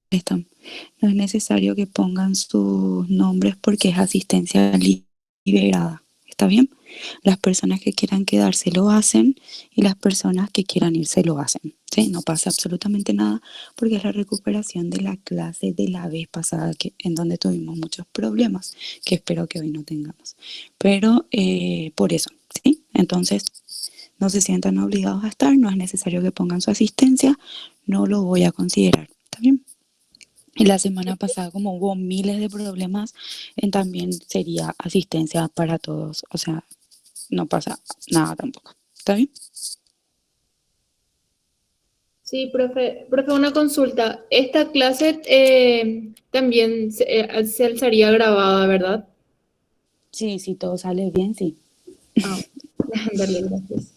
molestan. No es necesario que pongan sus nombres porque es asistencia liberada. ¿Está bien? Las personas que quieran quedarse lo hacen y las personas que quieran irse lo hacen. ¿Sí? No pasa absolutamente nada porque es la recuperación de la clase de la vez pasada en donde tuvimos muchos problemas que espero que hoy no tengamos. Pero por eso, ¿sí? Entonces no se sientan obligados a estar, no es necesario que pongan su asistencia, no lo voy a considerar. ¿Está bien? Y la semana pasada, como hubo miles de problemas, también sería asistencia para todos. O sea, no pasa nada tampoco. ¿Está bien? Sí, profe, una consulta. Esta clase también se alzaría grabada, ¿verdad? Sí, si todo sale bien, sí. Ah, dale, gracias.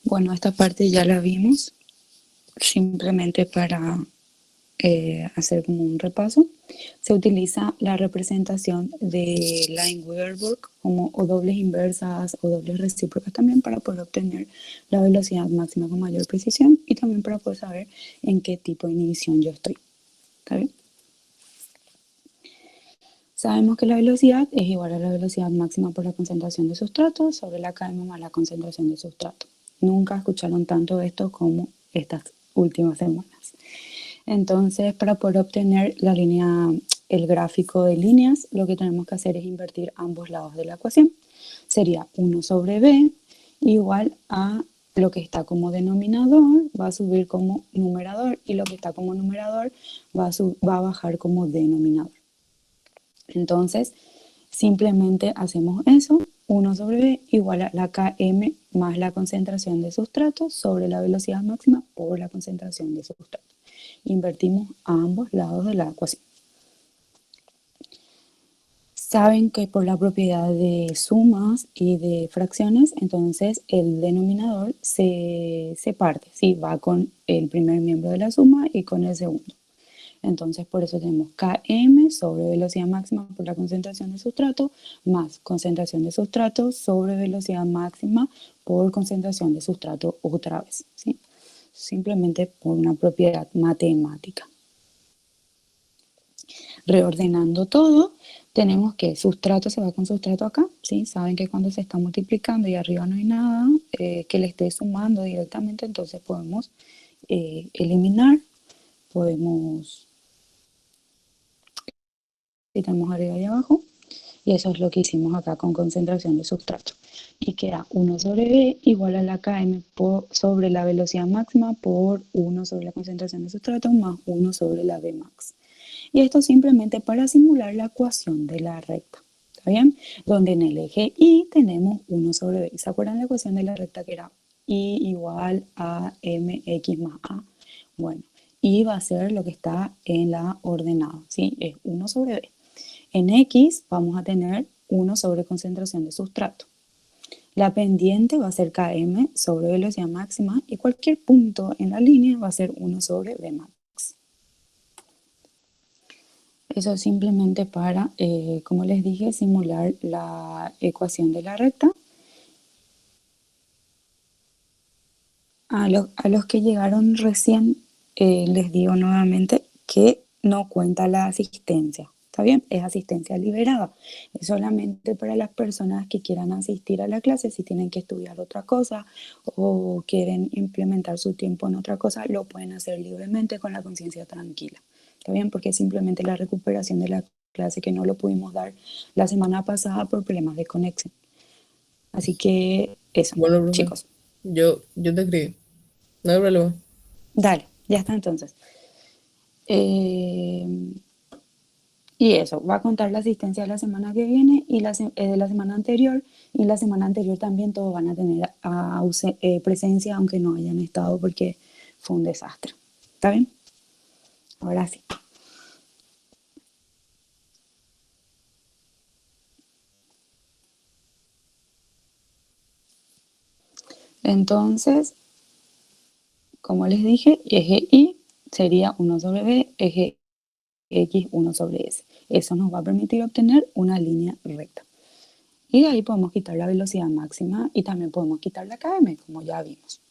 Bueno, esta parte ya la vimos, simplemente para hacer como un repaso. Se utiliza la representación de Line-Weiberburg como o dobles inversas o dobles recíprocas también para poder obtener la velocidad máxima con mayor precisión y también para poder saber en qué tipo de inhibición yo estoy. ¿Está bien? Sabemos que la velocidad es igual a la velocidad máxima por la concentración de sustrato sobre la km más la concentración de sustrato. Nunca escucharon tanto esto como estas últimas semanas. Entonces, para poder obtener la línea, el gráfico de líneas, lo que tenemos que hacer es invertir ambos lados de la ecuación. Sería 1 sobre b igual a lo que está como denominador va a subir como numerador y lo que está como numerador va a bajar como denominador. Entonces, simplemente hacemos eso, 1 sobre b igual a la km más la concentración de sustrato sobre la velocidad máxima por la concentración de sustrato. Invertimos a ambos lados de la ecuación. Saben que por la propiedad de sumas y de fracciones, entonces el denominador se parte, ¿sí? Va con el primer miembro de la suma y con el segundo. Entonces, por eso tenemos Km sobre velocidad máxima por la concentración de sustrato más concentración de sustrato sobre velocidad máxima por concentración de sustrato otra vez, ¿sí? Simplemente por una propiedad matemática. Reordenando todo, tenemos que sustrato se va con sustrato acá, ¿sí? Saben que cuando se está multiplicando y arriba no hay nada que le esté sumando directamente, entonces podemos eliminar, podemos quitamos arriba y abajo, y eso es lo que hicimos acá con concentración de sustrato. Y queda 1 sobre B igual a la Km sobre la velocidad máxima por 1 sobre la concentración de sustrato más 1 sobre la B max. Y esto simplemente para simular la ecuación de la recta. ¿está bien? Donde en el eje Y tenemos 1 sobre B. ¿Se acuerdan la ecuación de la recta que era Y igual a mx más a? Bueno, Y va a ser lo que está en la ordenada, ¿sí? Es 1 sobre B. En X vamos a tener 1 sobre concentración de sustrato. La pendiente va a ser Km sobre velocidad máxima y cualquier punto en la línea va a ser 1 sobre V max. Eso es simplemente para, como les dije, simular la ecuación de la recta. A los que llegaron recién, les digo nuevamente que no cuenta la asistencia. ¿Está bien? Es asistencia liberada. Es solamente para las personas que quieran asistir a la clase. Si tienen que estudiar otra cosa o quieren implementar su tiempo en otra cosa, lo pueden hacer libremente con la conciencia tranquila. ¿Está bien? Porque es simplemente la recuperación de la clase que no lo pudimos dar la semana pasada por problemas de conexión. Así que eso, Bueno, profe, chicos. yo te escribí. No hay problema. Dale, ya está entonces. Eh, y eso, va a contar la asistencia de la semana que viene y de la semana anterior. Y la semana anterior también todos van a tener presencia, aunque no hayan estado porque fue un desastre. ¿Está bien? Ahora sí. Entonces, como les dije, eje Y sería 1 sobre B, eje X 1 sobre S. Eso nos va a permitir obtener una línea recta. Y de ahí podemos quitar la velocidad máxima y también podemos quitar la km, como ya vimos.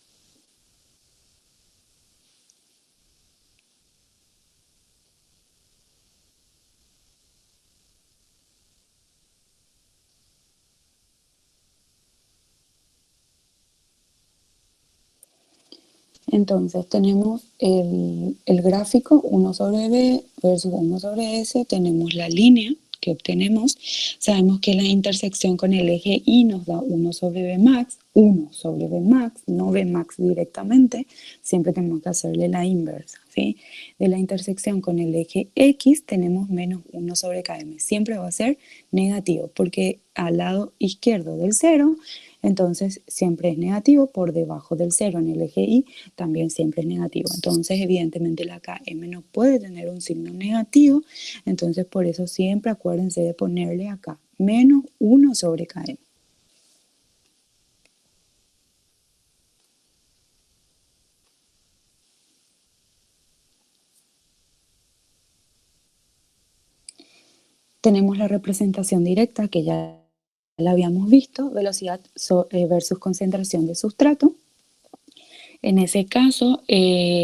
Entonces tenemos el gráfico 1 sobre B versus 1 sobre S, tenemos la línea que obtenemos, sabemos que la intersección con el eje Y nos da 1 sobre B max, 1 sobre B max, no B max directamente, siempre tenemos que hacerle la inversa, ¿sí? De la intersección con el eje X tenemos menos 1 sobre km, siempre va a ser negativo, porque al lado izquierdo del cero, entonces siempre es negativo, por debajo del cero en el eje Y también siempre es negativo. Entonces evidentemente la km no puede tener un signo negativo, entonces por eso siempre acuérdense de ponerle acá menos 1 sobre km. Tenemos la representación directa que ya la habíamos visto, velocidad versus concentración de sustrato. En ese caso,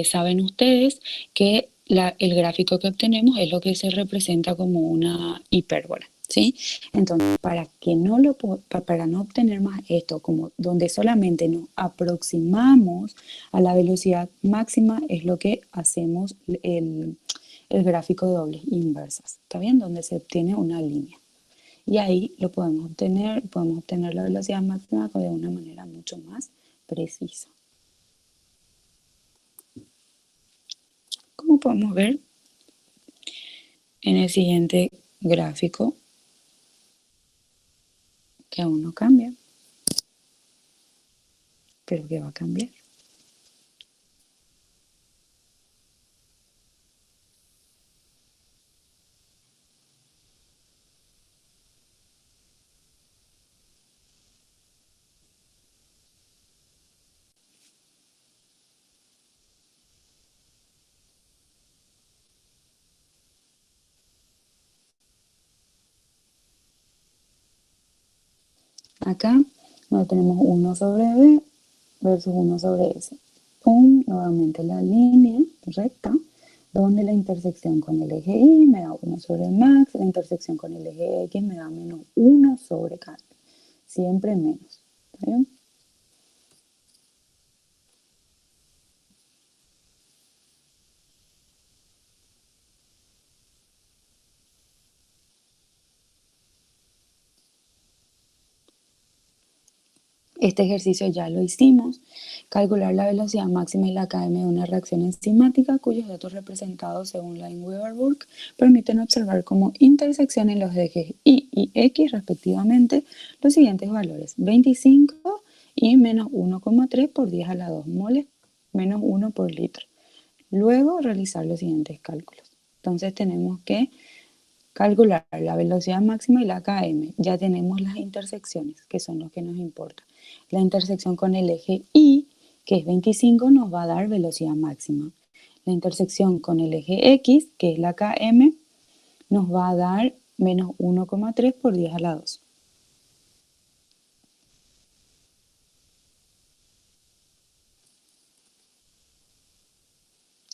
saben ustedes que el gráfico que obtenemos es lo que se representa como una hipérbola, ¿sí? Entonces, para no obtener más esto, como donde solamente nos aproximamos a la velocidad máxima, es lo que hacemos el gráfico de dobles inversas, ¿está bien? Donde se obtiene una línea. Y ahí podemos obtener la velocidad máxima de una manera mucho más precisa. Como podemos ver en el siguiente gráfico, que aún no cambia, pero que va a cambiar. Acá donde tenemos 1 sobre B versus 1 sobre S. Nuevamente la línea recta, donde la intersección con el eje Y me da 1 sobre max, la intersección con el eje X me da menos 1 sobre K. Siempre menos. ¿Está bien? Este ejercicio ya lo hicimos. Calcular la velocidad máxima y la km de una reacción enzimática cuyos datos representados según Lineweaver-Burke permiten observar como intersección en los ejes Y y X respectivamente los siguientes valores: 25 y menos 1,3 por 10 a la 2 moles, menos 1 por litro. Luego realizar los siguientes cálculos. Entonces tenemos que calcular la velocidad máxima y la km. Ya tenemos las intersecciones, que son los que nos importan. La intersección con el eje Y, que es 25, nos va a dar velocidad máxima. La intersección con el eje X, que es la km, nos va a dar menos 1,3 por 10 a la 2.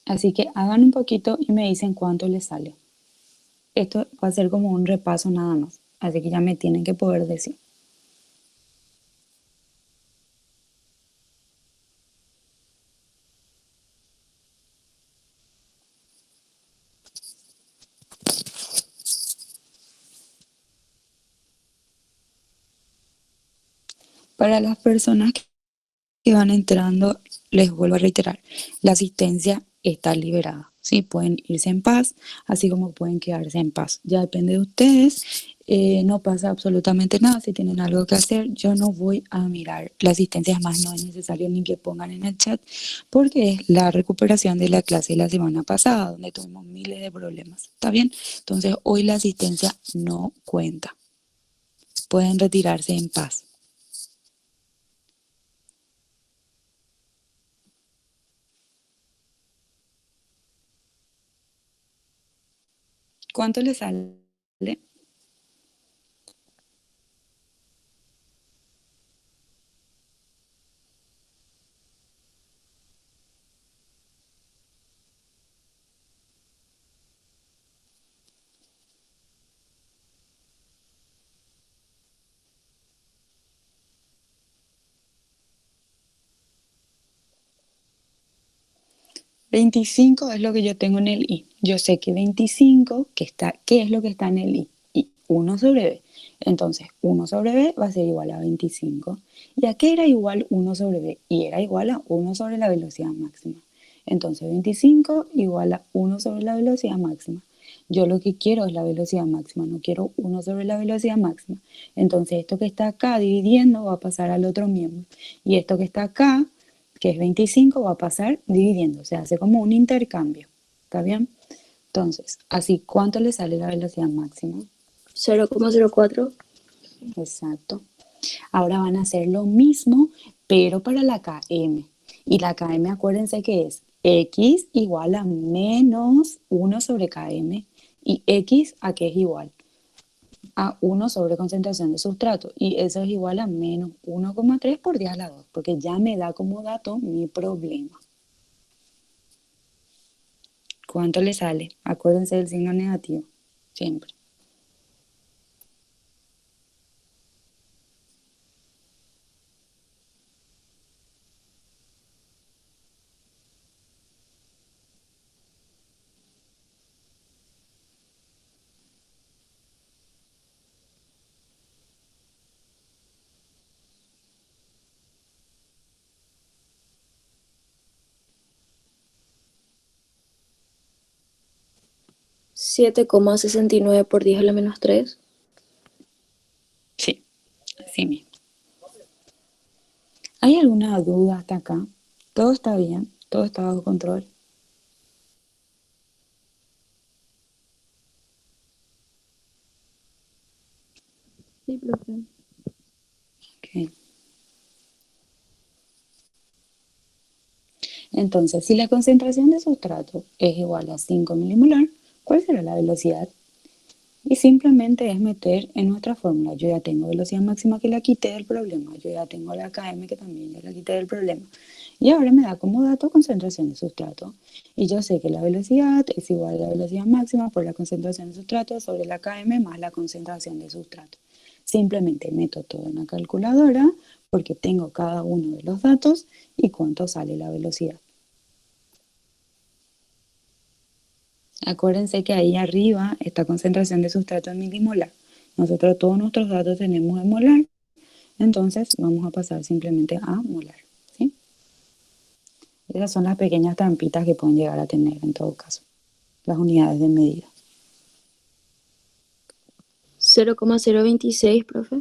Así que hagan un poquito y me dicen cuánto les sale. Esto va a ser como un repaso nada más, así que ya me tienen que poder decir. Para las personas que van entrando, les vuelvo a reiterar, la asistencia está liberada, ¿sí? Pueden irse en paz, así como pueden quedarse en paz. Ya depende de ustedes, no pasa absolutamente nada. Si tienen algo que hacer, yo no voy a mirar la asistencia, es más, no es necesario ni que pongan en el chat, porque es la recuperación de la clase de la semana pasada, donde tuvimos miles de problemas, ¿está bien? Entonces, hoy la asistencia no cuenta. Pueden retirarse en paz. ¿Cuánto les sale? 25 es lo que yo tengo en el I. Yo sé que 25, ¿qué es lo que está en el I? Y 1 sobre B. Entonces, 1 sobre B va a ser igual a 25. ¿Y a qué era igual 1 sobre B? Y era igual a 1 sobre la velocidad máxima. Entonces, 25 igual a 1 sobre la velocidad máxima. Yo lo que quiero es la velocidad máxima, no quiero 1 sobre la velocidad máxima. Entonces, esto que está acá dividiendo va a pasar al otro miembro. Y esto que está acá, que es 25, va a pasar dividiendo, se hace como un intercambio, ¿está bien? Entonces, así, ¿cuánto le sale la velocidad máxima? 0,04. Exacto. Ahora van a hacer lo mismo, pero para la km. Y la km, acuérdense que es x igual a menos 1 sobre km. ¿Y x a qué es igual? A 1 sobre concentración de sustrato, y eso es igual a menos 1,3 por 10 a la 2, porque ya me da como dato mi problema. ¿Cuánto le sale? Acuérdense del signo negativo, siempre. $7,69 por 10 a la menos 3. Sí, así mismo. ¿Hay alguna duda hasta acá? ¿Todo está bien? ¿Todo está bajo control? Sí, profe. Ok. Entonces, si la concentración de sustrato es igual a 5 milimolar, ¿cuál será la velocidad? Y simplemente es meter en nuestra fórmula. Yo ya tengo velocidad máxima que la quité del problema. Yo ya tengo la km que también ya la quité del problema. Y ahora me da como dato concentración de sustrato. Y yo sé que la velocidad es igual a la velocidad máxima por la concentración de sustrato sobre la km más la concentración de sustrato. Simplemente meto todo en la calculadora porque tengo cada uno de los datos y cuánto sale la velocidad. Acuérdense que ahí arriba está concentración de sustrato en milimolar. Nosotros todos nuestros datos tenemos en molar, Entonces vamos a pasar simplemente a molar, ¿sí? Esas son las pequeñas trampitas que pueden llegar a tener en todo caso, las unidades de medida. 0,026, profe.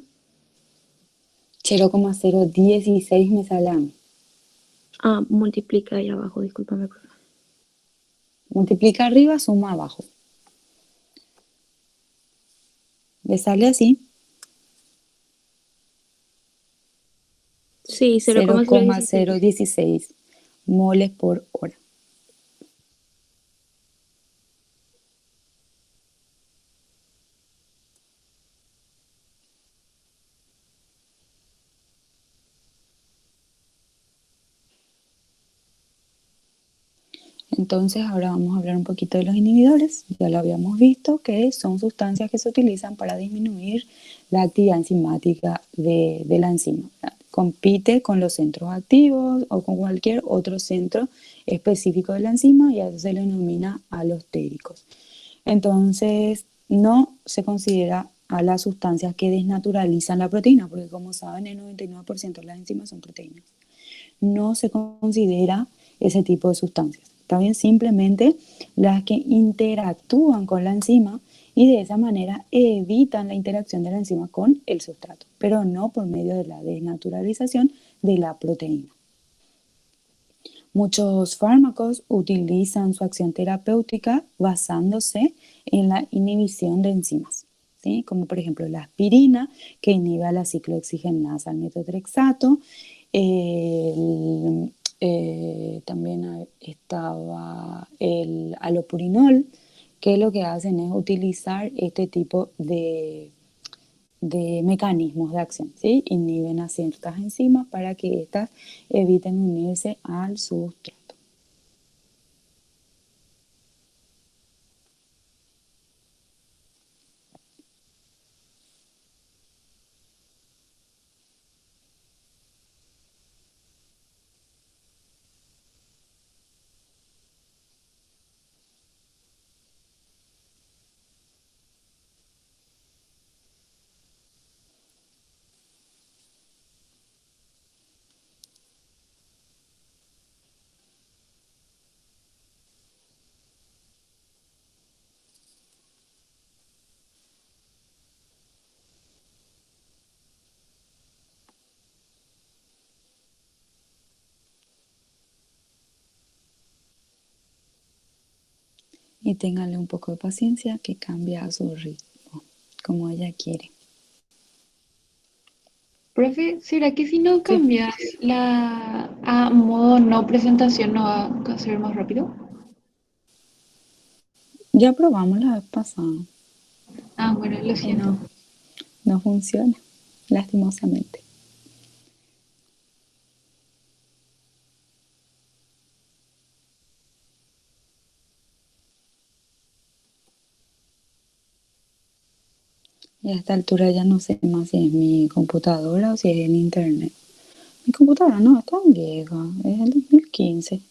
0,016 me sale a mí. Ah, multiplica ahí abajo, discúlpame, profe. Multiplica arriba, suma abajo. Le sale así. Sí, 0,016. 0,016 moles por hora. Entonces ahora vamos a hablar un poquito de los inhibidores. Ya lo habíamos visto que son sustancias que se utilizan para disminuir la actividad enzimática de la enzima. Compite con los centros activos o con cualquier otro centro específico de la enzima y a eso se le denomina alostéricos. Entonces no se considera a las sustancias que desnaturalizan la proteína, porque como saben el 99% de las enzimas son proteínas. No se considera ese tipo de sustancias. Está bien, simplemente las que interactúan con la enzima y de esa manera evitan la interacción de la enzima con el sustrato, pero no por medio de la desnaturalización de la proteína. Muchos fármacos utilizan su acción terapéutica basándose en la inhibición de enzimas, ¿sí? Como por ejemplo la aspirina, que inhibe la ciclooxigenasa al metotrexato. También estaba el alopurinol, que lo que hacen es utilizar este tipo de mecanismos de acción, ¿sí? Inhiben a ciertas enzimas para que éstas eviten unirse al sustrato. Y ténganle un poco de paciencia que cambia a su ritmo, como ella quiere. Profe, ¿será que si no Sí, cambias a modo no presentación no va a ser más rápido? ya probamos la vez pasada Ah, bueno, lo y siento. no funciona, lastimosamente. Y a esta altura ya no sé más si es mi computadora o si es el internet. Mi computadora no es tan vieja, es el 2015.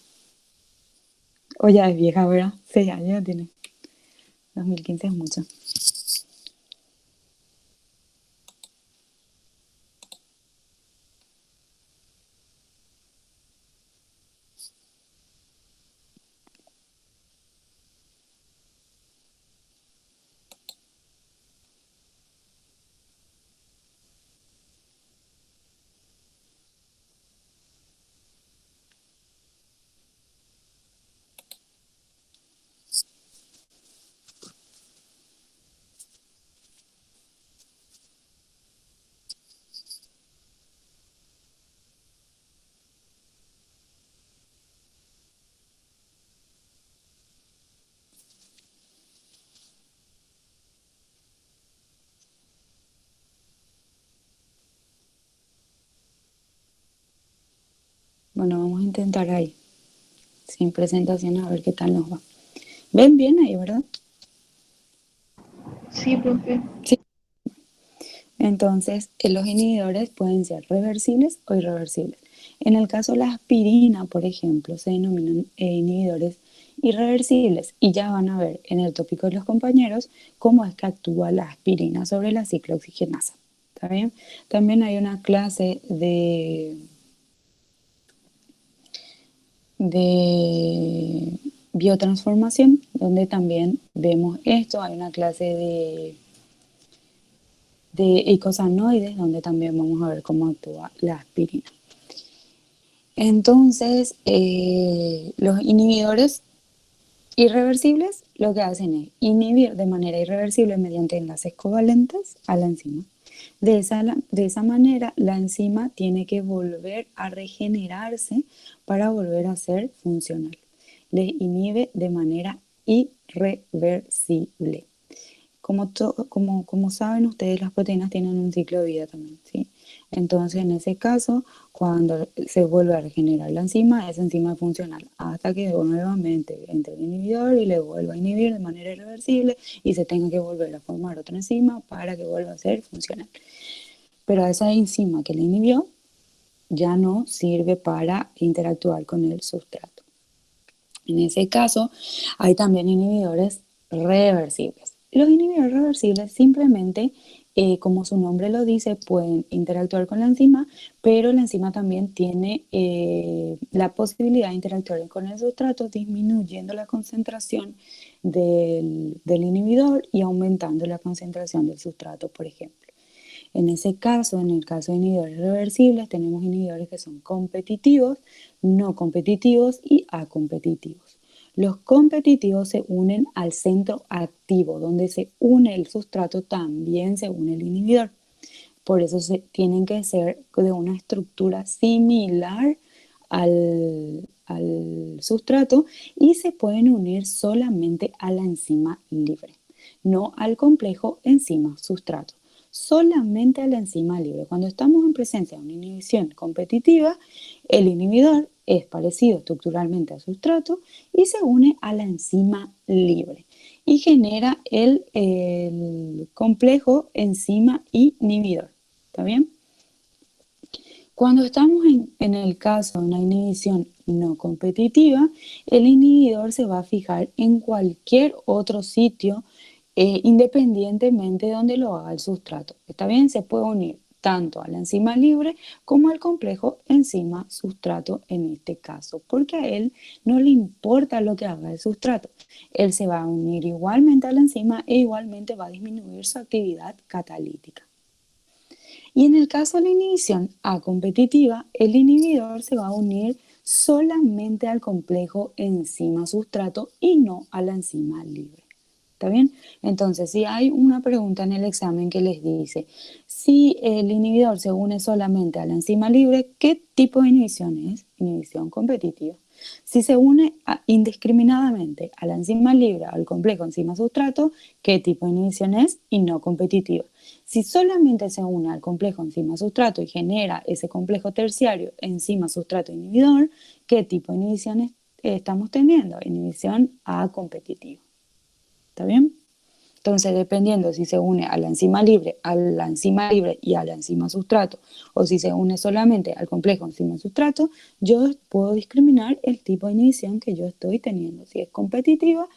O ya es vieja, ¿verdad? 6 años ya tiene. 2015 es mucho. Bueno, vamos a intentar ahí, sin presentación, a ver qué tal nos va. ¿Ven bien ahí, verdad? Sí, profe. Sí. Entonces, los inhibidores pueden ser reversibles o irreversibles. En el caso de la aspirina, por ejemplo, se denominan inhibidores irreversibles y ya van a ver en el tópico de los compañeros cómo es que actúa la aspirina sobre la ciclooxigenasa. ¿Está bien? También hay una clase de biotransformación, donde también vemos esto. Hay una clase de eicosanoides, donde también vamos a ver cómo actúa la aspirina. Entonces, los inhibidores irreversibles lo que hacen es inhibir de manera irreversible mediante enlaces covalentes a la enzima. De esa manera, la enzima tiene que volver a regenerarse para volver a ser funcional. Les inhibe de manera irreversible. Como saben ustedes, las proteínas tienen un ciclo de vida también, ¿sí? Entonces, en ese caso, cuando se vuelve a regenerar la enzima, esa enzima es funcional hasta que nuevamente entre el inhibidor y le vuelva a inhibir de manera irreversible y se tenga que volver a formar otra enzima para que vuelva a ser funcional. Pero a esa enzima que le inhibió ya no sirve para interactuar con el sustrato. En ese caso, hay también inhibidores reversibles. Los inhibidores reversibles simplemente, como su nombre lo dice, pueden interactuar con la enzima, pero la enzima también tiene la posibilidad de interactuar con el sustrato, disminuyendo la concentración del inhibidor y aumentando la concentración del sustrato, por ejemplo. En ese caso, en el caso de inhibidores reversibles, tenemos inhibidores que son competitivos, no competitivos y acompetitivos. Los competitivos se unen al centro activo, donde se une el sustrato, también se une el inhibidor. Por eso tienen que ser de una estructura similar al sustrato y se pueden unir solamente a la enzima libre, no al complejo enzima-sustrato, solamente a la enzima libre. Cuando estamos en presencia de una inhibición competitiva, el inhibidor es parecido estructuralmente al sustrato y se une a la enzima libre y genera el complejo enzima inhibidor. ¿Está bien? Cuando estamos en el caso de una inhibición no competitiva, el inhibidor se va a fijar en cualquier otro sitio independientemente de donde lo haga el sustrato. ¿Está bien? Se puede unir tanto a la enzima libre como al complejo enzima-sustrato en este caso, porque a él no le importa lo que haga el sustrato. Él se va a unir igualmente a la enzima e igualmente va a disminuir su actividad catalítica. Y en el caso de la inhibición acompetitiva, el inhibidor se va a unir solamente al complejo enzima-sustrato y no a la enzima libre. ¿Está bien? Entonces, si hay una pregunta en el examen que les dice, si el inhibidor se une solamente a la enzima libre, ¿qué tipo de inhibición es? Inhibición competitiva. Si se une indiscriminadamente a la enzima libre, al complejo enzima-sustrato, ¿qué tipo de inhibición es? Y no competitiva. Si solamente se une al complejo enzima-sustrato y genera ese complejo terciario enzima-sustrato-inhibidor, ¿qué tipo de inhibición estamos teniendo? Inhibición acompetitiva. ¿Está bien? Entonces, dependiendo si se une a la enzima libre y a la enzima sustrato, o si se une solamente al complejo enzima sustrato, yo puedo discriminar el tipo de inhibición que yo estoy teniendo, si es competitiva,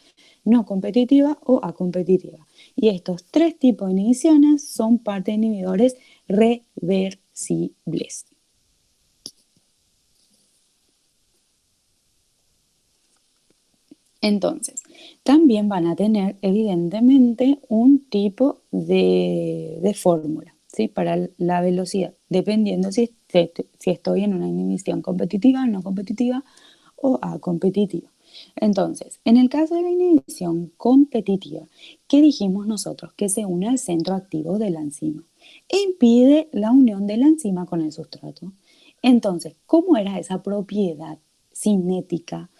no competitiva o acompetitiva. Y estos tres tipos de inhibiciones son parte de inhibidores reversibles. Entonces, también van a tener evidentemente un tipo de fórmula, ¿sí? Para la velocidad, dependiendo si estoy en una inhibición competitiva, no competitiva o acompetitiva. Entonces, en el caso de la inhibición competitiva, ¿qué dijimos nosotros? Que se une al centro activo de la enzima e impide la unión de la enzima con el sustrato. Entonces, ¿cómo era esa propiedad cinética,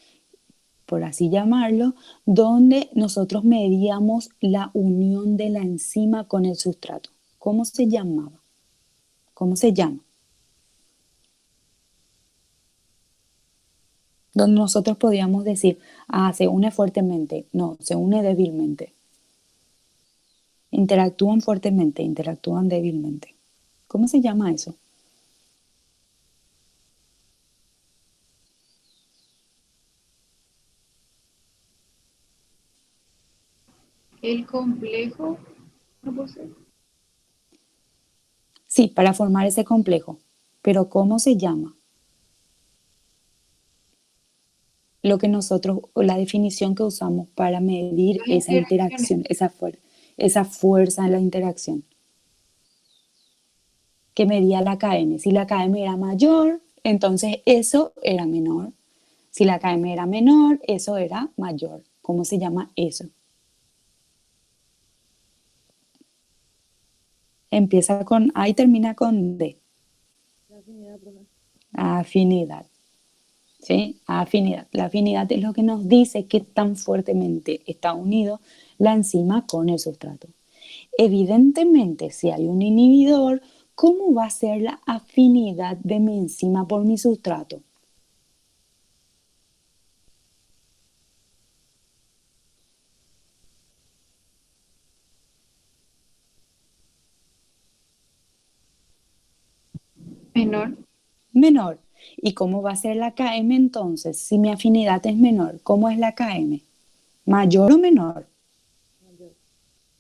por así llamarlo, donde nosotros medíamos la unión de la enzima con el sustrato? ¿Cómo se llamaba? ¿Cómo se llama? Donde nosotros podíamos decir, se une fuertemente, no, se une débilmente. Interactúan fuertemente, interactúan débilmente. ¿Cómo se llama eso? El complejo, ¿no puede ser? Sí, para formar ese complejo. Pero ¿cómo se llama? Lo que nosotros, o la definición que usamos para medir Las esa interacciones. interacción, esa fuerza en la interacción, que medía la KM. Si la KM era mayor, entonces eso era menor. Si la KM era menor, eso era mayor. ¿Cómo se llama eso? Empieza con A y termina con D. Afinidad. ¿Sí? Afinidad. La afinidad es lo que nos dice qué tan fuertemente está unido la enzima con el sustrato. Evidentemente, si hay un inhibidor, ¿cómo va a ser la afinidad de mi enzima por mi sustrato? Menor. Menor. ¿Y cómo va a ser la KM entonces? Si mi afinidad es menor, ¿cómo es la KM? ¿Mayor o menor?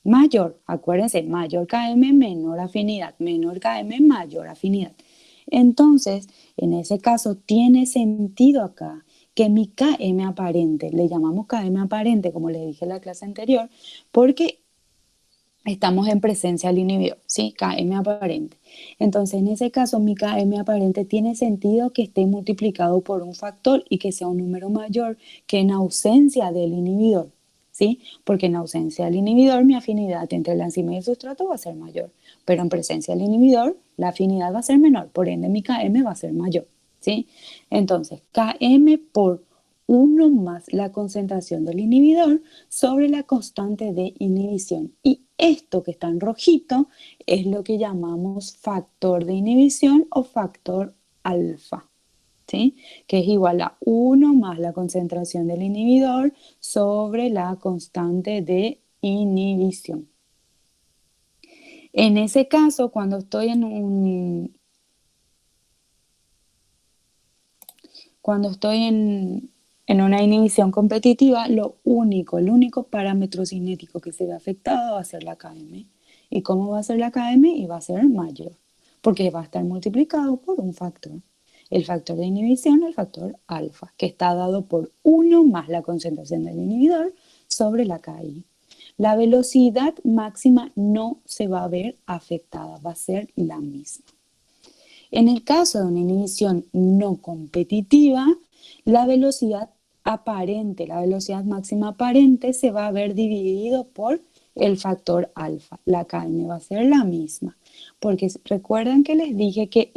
Mayor. Acuérdense, mayor KM, menor afinidad. Menor KM, mayor afinidad. Entonces, en ese caso, tiene sentido acá que mi KM aparente, le llamamos KM aparente, como les dije en la clase anterior, porque estamos en presencia del inhibidor, ¿sí? KM aparente. Entonces, en ese caso, mi KM aparente tiene sentido que esté multiplicado por un factor y que sea un número mayor que en ausencia del inhibidor, ¿sí? Porque en ausencia del inhibidor, mi afinidad entre la enzima y el sustrato va a ser mayor, pero en presencia del inhibidor, la afinidad va a ser menor, por ende, mi KM va a ser mayor, ¿sí? Entonces, KM por 1 más la concentración del inhibidor sobre la constante de inhibición. Y esto que está en rojito es lo que llamamos factor de inhibición o factor alfa, ¿sí? Que es igual a 1 más la concentración del inhibidor sobre la constante de inhibición. En ese caso, cuando estoy en una inhibición competitiva, el único parámetro cinético que se ve afectado va a ser la KM. ¿Y cómo va a ser la KM? Y va a ser mayor, porque va a estar multiplicado por un factor. El factor de inhibición, el factor alfa, que está dado por 1 más la concentración del inhibidor sobre la KI. La velocidad máxima no se va a ver afectada, va a ser la misma. En el caso de una inhibición no competitiva, la velocidad aparente, la velocidad máxima aparente se va a ver dividido por el factor alfa. La KM va a ser la misma, porque recuerdan que les dije que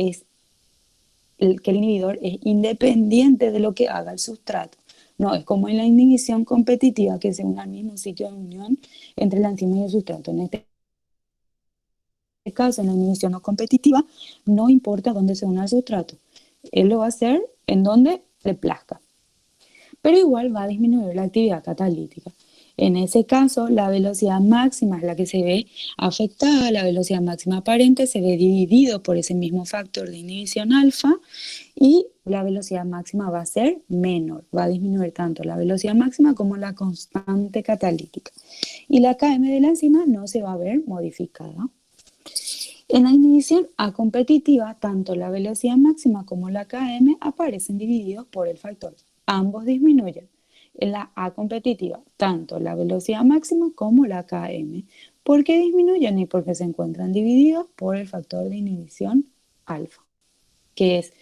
el inhibidor es independiente de lo que haga el sustrato. No es como en la inhibición competitiva, que se une al mismo sitio de unión entre la enzima y el sustrato. En este caso, en la inhibición no competitiva, no importa dónde se una el sustrato. Él lo va a hacer en donde le plazca. Pero igual va a disminuir la actividad catalítica. En ese caso, la velocidad máxima es la que se ve afectada, la velocidad máxima aparente se ve dividido por ese mismo factor de inhibición alfa y la velocidad máxima va a ser menor, va a disminuir tanto la velocidad máxima como la constante catalítica. Y la KM de la enzima no se va a ver modificada. En la inhibición A competitiva, tanto la velocidad máxima como la KM aparecen divididos por el factor. Ambos disminuyen. En la A competitiva, tanto la velocidad máxima como la KM. ¿Por qué disminuyen? Y porque se encuentran divididos por el factor de inhibición alfa, que es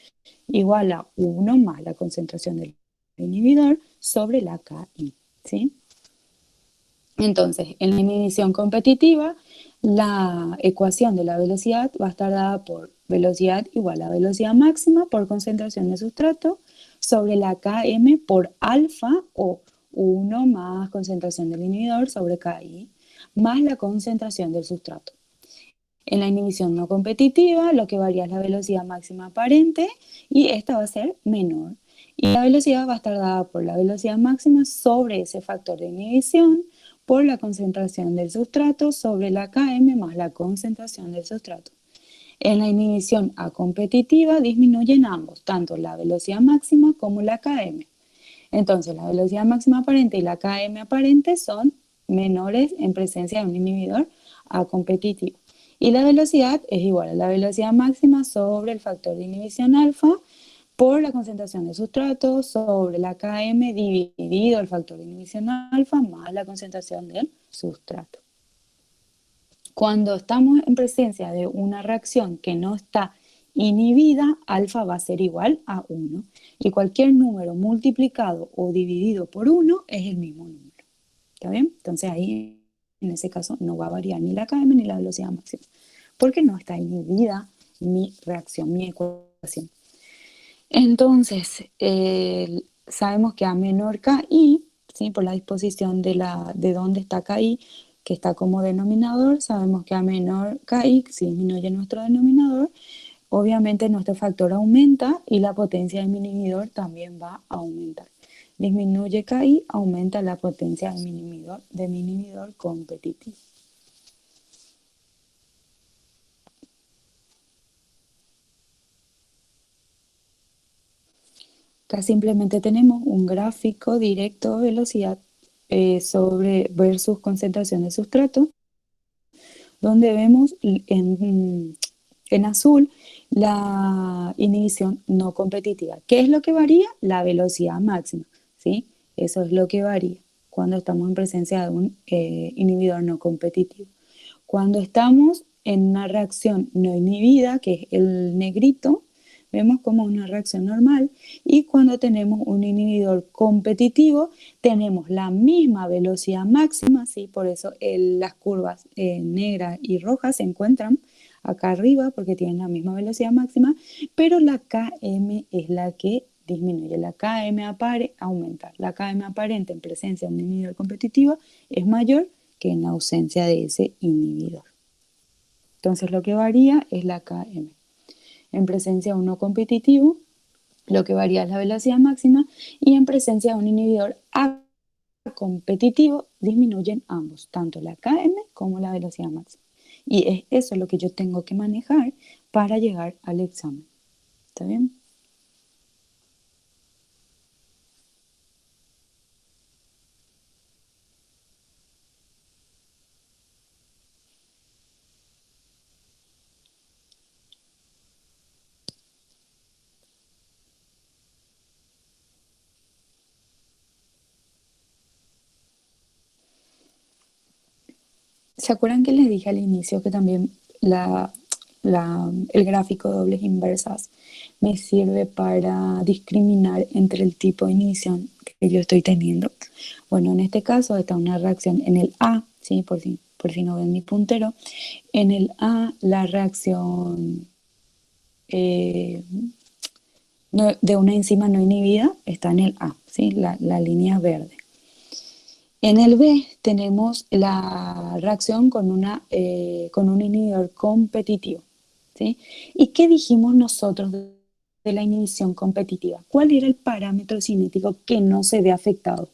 igual a 1 más la concentración del inhibidor sobre la KI, ¿sí? Entonces, en la inhibición competitiva, la ecuación de la velocidad va a estar dada por velocidad igual a velocidad máxima por concentración de sustrato sobre la Km por alfa o 1 más concentración del inhibidor sobre Ki más la concentración del sustrato. En la inhibición no competitiva, lo que varía es la velocidad máxima aparente y esta va a ser menor. Y la velocidad va a estar dada por la velocidad máxima sobre ese factor de inhibición por la concentración del sustrato sobre la Km más la concentración del sustrato. En la inhibición acompetitiva disminuyen ambos, tanto la velocidad máxima como la Km. Entonces, la velocidad máxima aparente y la Km aparente son menores en presencia de un inhibidor acompetitivo. Y la velocidad es igual a la velocidad máxima sobre el factor de inhibición alfa por la concentración de sustrato sobre la Km dividido el factor de inhibición alfa más la concentración del sustrato. Cuando estamos en presencia de una reacción que no está inhibida, alfa va a ser igual a 1. Y cualquier número multiplicado o dividido por 1 es el mismo número. ¿Está bien? Entonces ahí, en ese caso, no va a variar ni la Km ni la velocidad máxima, porque no está inhibida mi reacción, mi ecuación. Entonces, sabemos que A menor KI, ¿sí? Por la disposición de dónde está KI, que está como denominador, sabemos que A menor KI, si disminuye nuestro denominador, obviamente nuestro factor aumenta y la potencia de mi inhibidor también va a aumentar. Disminuye KI, aumenta la potencia de mi inhibidor competitivo. Acá simplemente tenemos un gráfico directo de velocidad sobre versus concentración de sustrato, donde vemos en azul la inhibición no competitiva. ¿Qué es lo que varía? La velocidad máxima, ¿sí? Eso es lo que varía cuando estamos en presencia de un inhibidor no competitivo. Cuando estamos en una reacción no inhibida, que es el negrito, vemos como una reacción normal, y cuando tenemos un inhibidor competitivo tenemos la misma velocidad máxima, ¿sí? Por eso las curvas negras y rojas se encuentran acá arriba porque tienen la misma velocidad máxima, pero la Km es la que disminuye, la Km aumenta. La Km aparente en presencia de un inhibidor competitivo es mayor que en ausencia de ese inhibidor. Entonces lo que varía es la Km. En presencia de un no competitivo, lo que varía es la velocidad máxima, y en presencia de un inhibidor competitivo disminuyen ambos, tanto la Km como la velocidad máxima. Y es eso lo que yo tengo que manejar para llegar al examen. ¿Está bien? ¿Se acuerdan que les dije al inicio que también el gráfico de dobles inversas me sirve para discriminar entre el tipo de inhibición que yo estoy teniendo? Bueno, en este caso está una reacción en el A, ¿sí? Por si no ven mi puntero. En el A, la reacción de una enzima no inhibida está en el A, ¿sí? La línea verde. En el B tenemos la reacción con un inhibidor competitivo, ¿sí? ¿Y qué dijimos nosotros de la inhibición competitiva? ¿Cuál era el parámetro cinético que no se ve afectado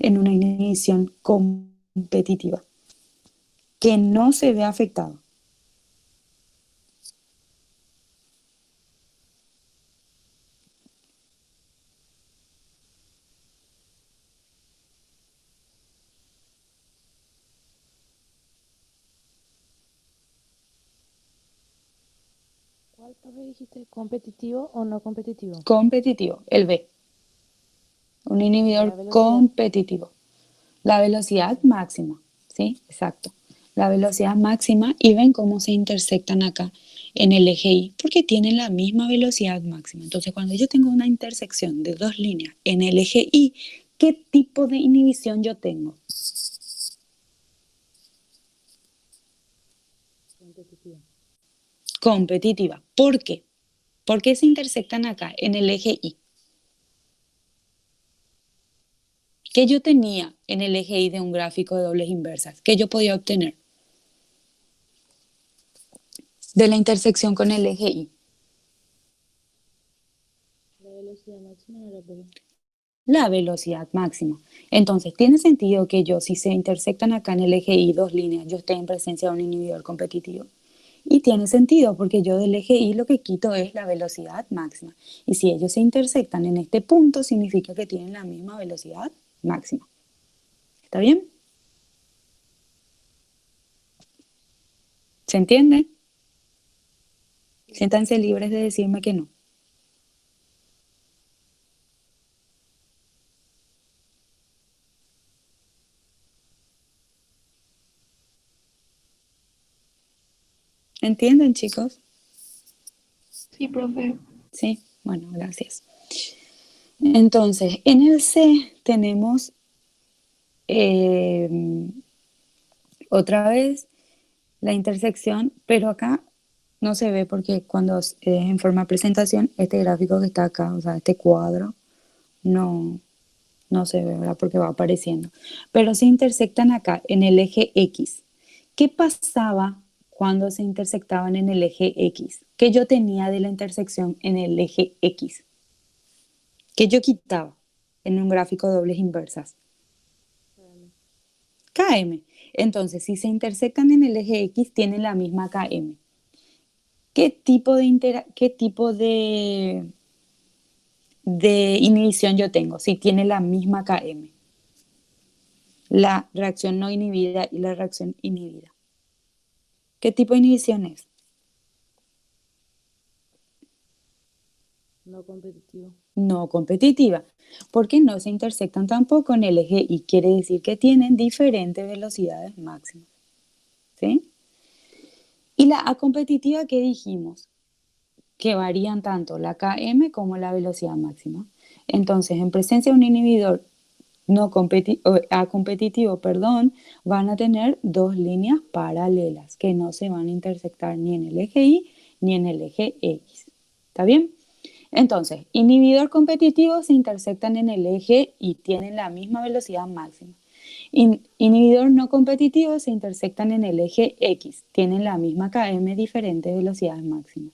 en una inhibición competitiva? Que no se ve afectado. ¿Cuál profe dijiste? ¿Competitivo o no competitivo? Competitivo, el B. Un La inhibidor velocidad. competitivo. La velocidad máxima, ¿sí? Exacto. La velocidad máxima, y ven cómo se intersectan acá en el eje Y, porque tienen la misma velocidad máxima. Entonces, cuando yo tengo una intersección de dos líneas en el eje Y, ¿qué tipo de inhibición yo tengo? Competitivo. Competitiva. ¿Por qué? ¿Por qué se intersectan acá en el eje Y? ¿Qué yo tenía en el eje Y de un gráfico de dobles inversas? ¿Qué yo podía obtener de la intersección con el eje Y? La velocidad máxima no la veo. La velocidad máxima. Entonces, tiene sentido que yo, si se intersectan acá en el eje Y dos líneas, yo esté en presencia de un inhibidor competitivo. Y tiene sentido porque yo del eje Y lo que quito es la velocidad máxima. Y si ellos se intersectan en este punto, significa que tienen la misma velocidad máxima. ¿Está bien? ¿Se entiende? Siéntanse libres de decirme que no. ¿Entienden, chicos? Sí, profe. Sí, bueno, gracias. Entonces, en el C tenemos eh, otra vez la intersección, pero acá no se ve porque cuando es en forma de presentación, este gráfico que está acá, o sea, este cuadro, no, no se ve, ¿verdad? Porque va apareciendo. Pero se intersectan acá en el eje X. ¿Qué pasaba cuando se intersectaban en el eje X? ¿Qué yo tenía de la intersección en el eje X? ¿Qué yo quitaba en un gráfico de dobles inversas? KM. Entonces, si se intersectan en el eje X, tienen la misma KM. ¿Qué tipo de inhibición yo tengo? Si tiene la misma KM. La reacción no inhibida y la reacción inhibida. ¿Qué tipo de inhibición es? No competitivo. No competitiva, porque no se intersectan tampoco en el eje y quiere decir que tienen diferentes velocidades máximas. ¿Sí? Y la A competitiva, ¿qué dijimos? Que varían tanto la Km como la velocidad máxima. Entonces, en presencia de un inhibidor no A competitivo, perdón, van a tener dos líneas paralelas que no se van a intersectar ni en el eje Y ni en el eje X. ¿Está bien? Entonces, inhibidor competitivo se intersectan en el eje y tienen la misma velocidad máxima. Inhibidor no competitivo se intersectan en el eje X, tienen la misma Km, diferentes velocidades máximas.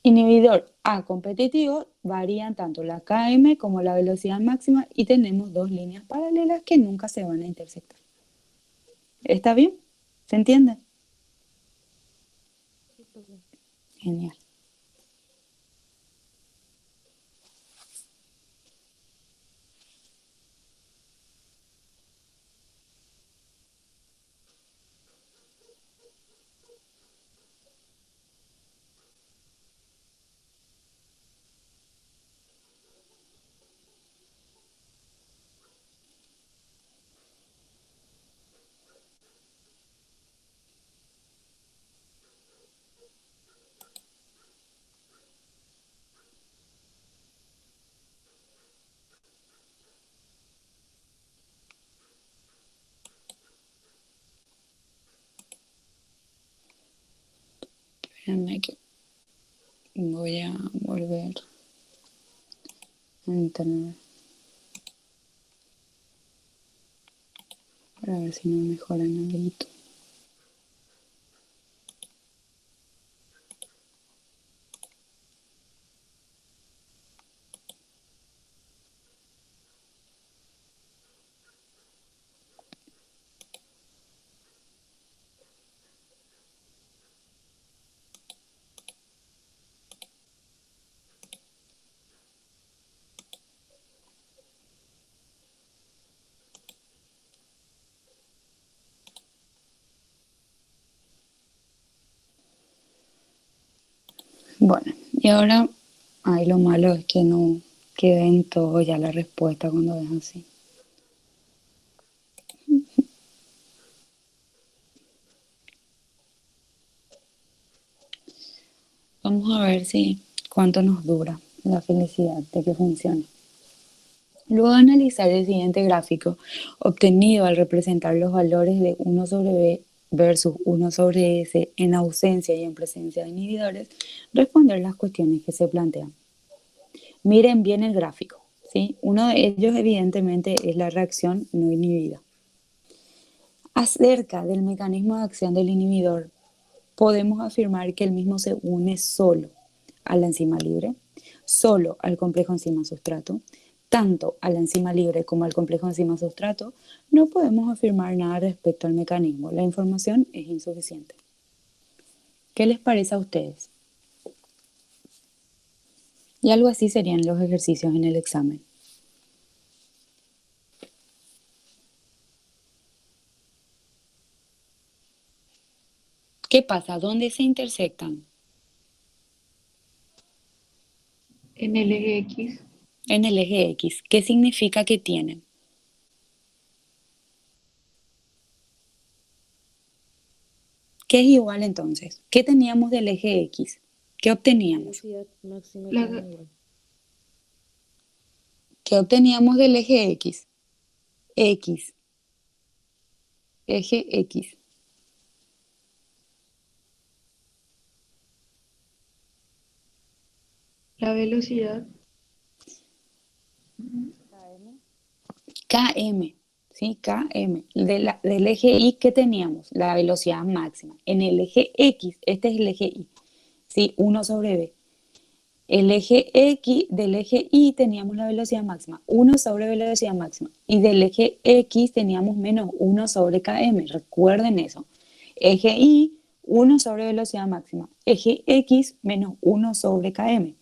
Inhibidor A competitivo varían tanto la Km como la velocidad máxima y tenemos dos líneas paralelas que nunca se van a intersectar. ¿Está bien? ¿Se entiende? Sí, profe. Genial. Espérame que voy a volver a internet para ver si no mejoran algo. Bueno, y ahora, ay, lo malo es que no queden todo ya la respuesta cuando es así. Vamos a ver si cuánto nos dura la felicidad de que funcione. Luego de analizar el siguiente gráfico obtenido al representar los valores de 1 sobre B versus 1 sobre S en ausencia y en presencia de inhibidores, responder las cuestiones que se plantean. Miren bien el gráfico, ¿sí? Uno de ellos evidentemente es la reacción no inhibida. Acerca del mecanismo de acción del inhibidor, podemos afirmar que el mismo se une solo a la enzima libre, solo al complejo enzima-sustrato, tanto a la enzima libre como al complejo enzima-sustrato. No podemos afirmar nada respecto al mecanismo. La información es insuficiente. ¿Qué les parece a ustedes? Y algo así serían los ejercicios en el examen. ¿Qué pasa? ¿Dónde se intersectan? En el eje X. En el eje X. ¿Qué significa que tienen? ¿Qué es igual entonces? ¿Qué teníamos del eje X? ¿Qué obteníamos? Velocidad máxima y La- cadena igual. ¿Qué obteníamos del eje X? X. Eje X. La velocidad. KM. KM. ¿Sí? KM. Del eje Y, ¿qué teníamos? La velocidad máxima. En el eje X, este es el eje Y. ¿Sí? 1 sobre B. El eje X, del eje Y teníamos la velocidad máxima, 1 sobre velocidad máxima. Y del eje X teníamos menos 1 sobre km. Recuerden eso. Eje Y, 1 sobre velocidad máxima. Eje X, menos 1 sobre km.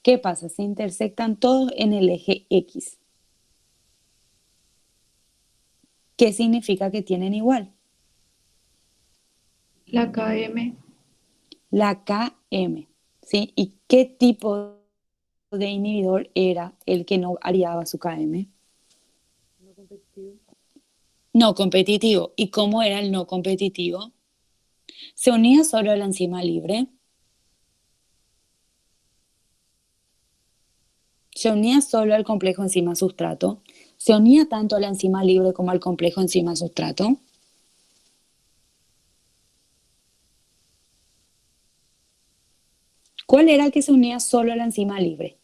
¿Qué pasa? Se intersectan todos en el eje X. ¿Qué significa que tienen igual? La KM. La KM. ¿Sí? ¿Y qué tipo de inhibidor era el que no variaba su KM? No competitivo. No competitivo. ¿Y cómo era el no competitivo? Se unía solo a la enzima libre. Se unía solo al complejo enzima-sustrato. Se unía tanto a la enzima libre como al complejo enzima-sustrato. ¿Cuál era el que se unía solo a la enzima libre?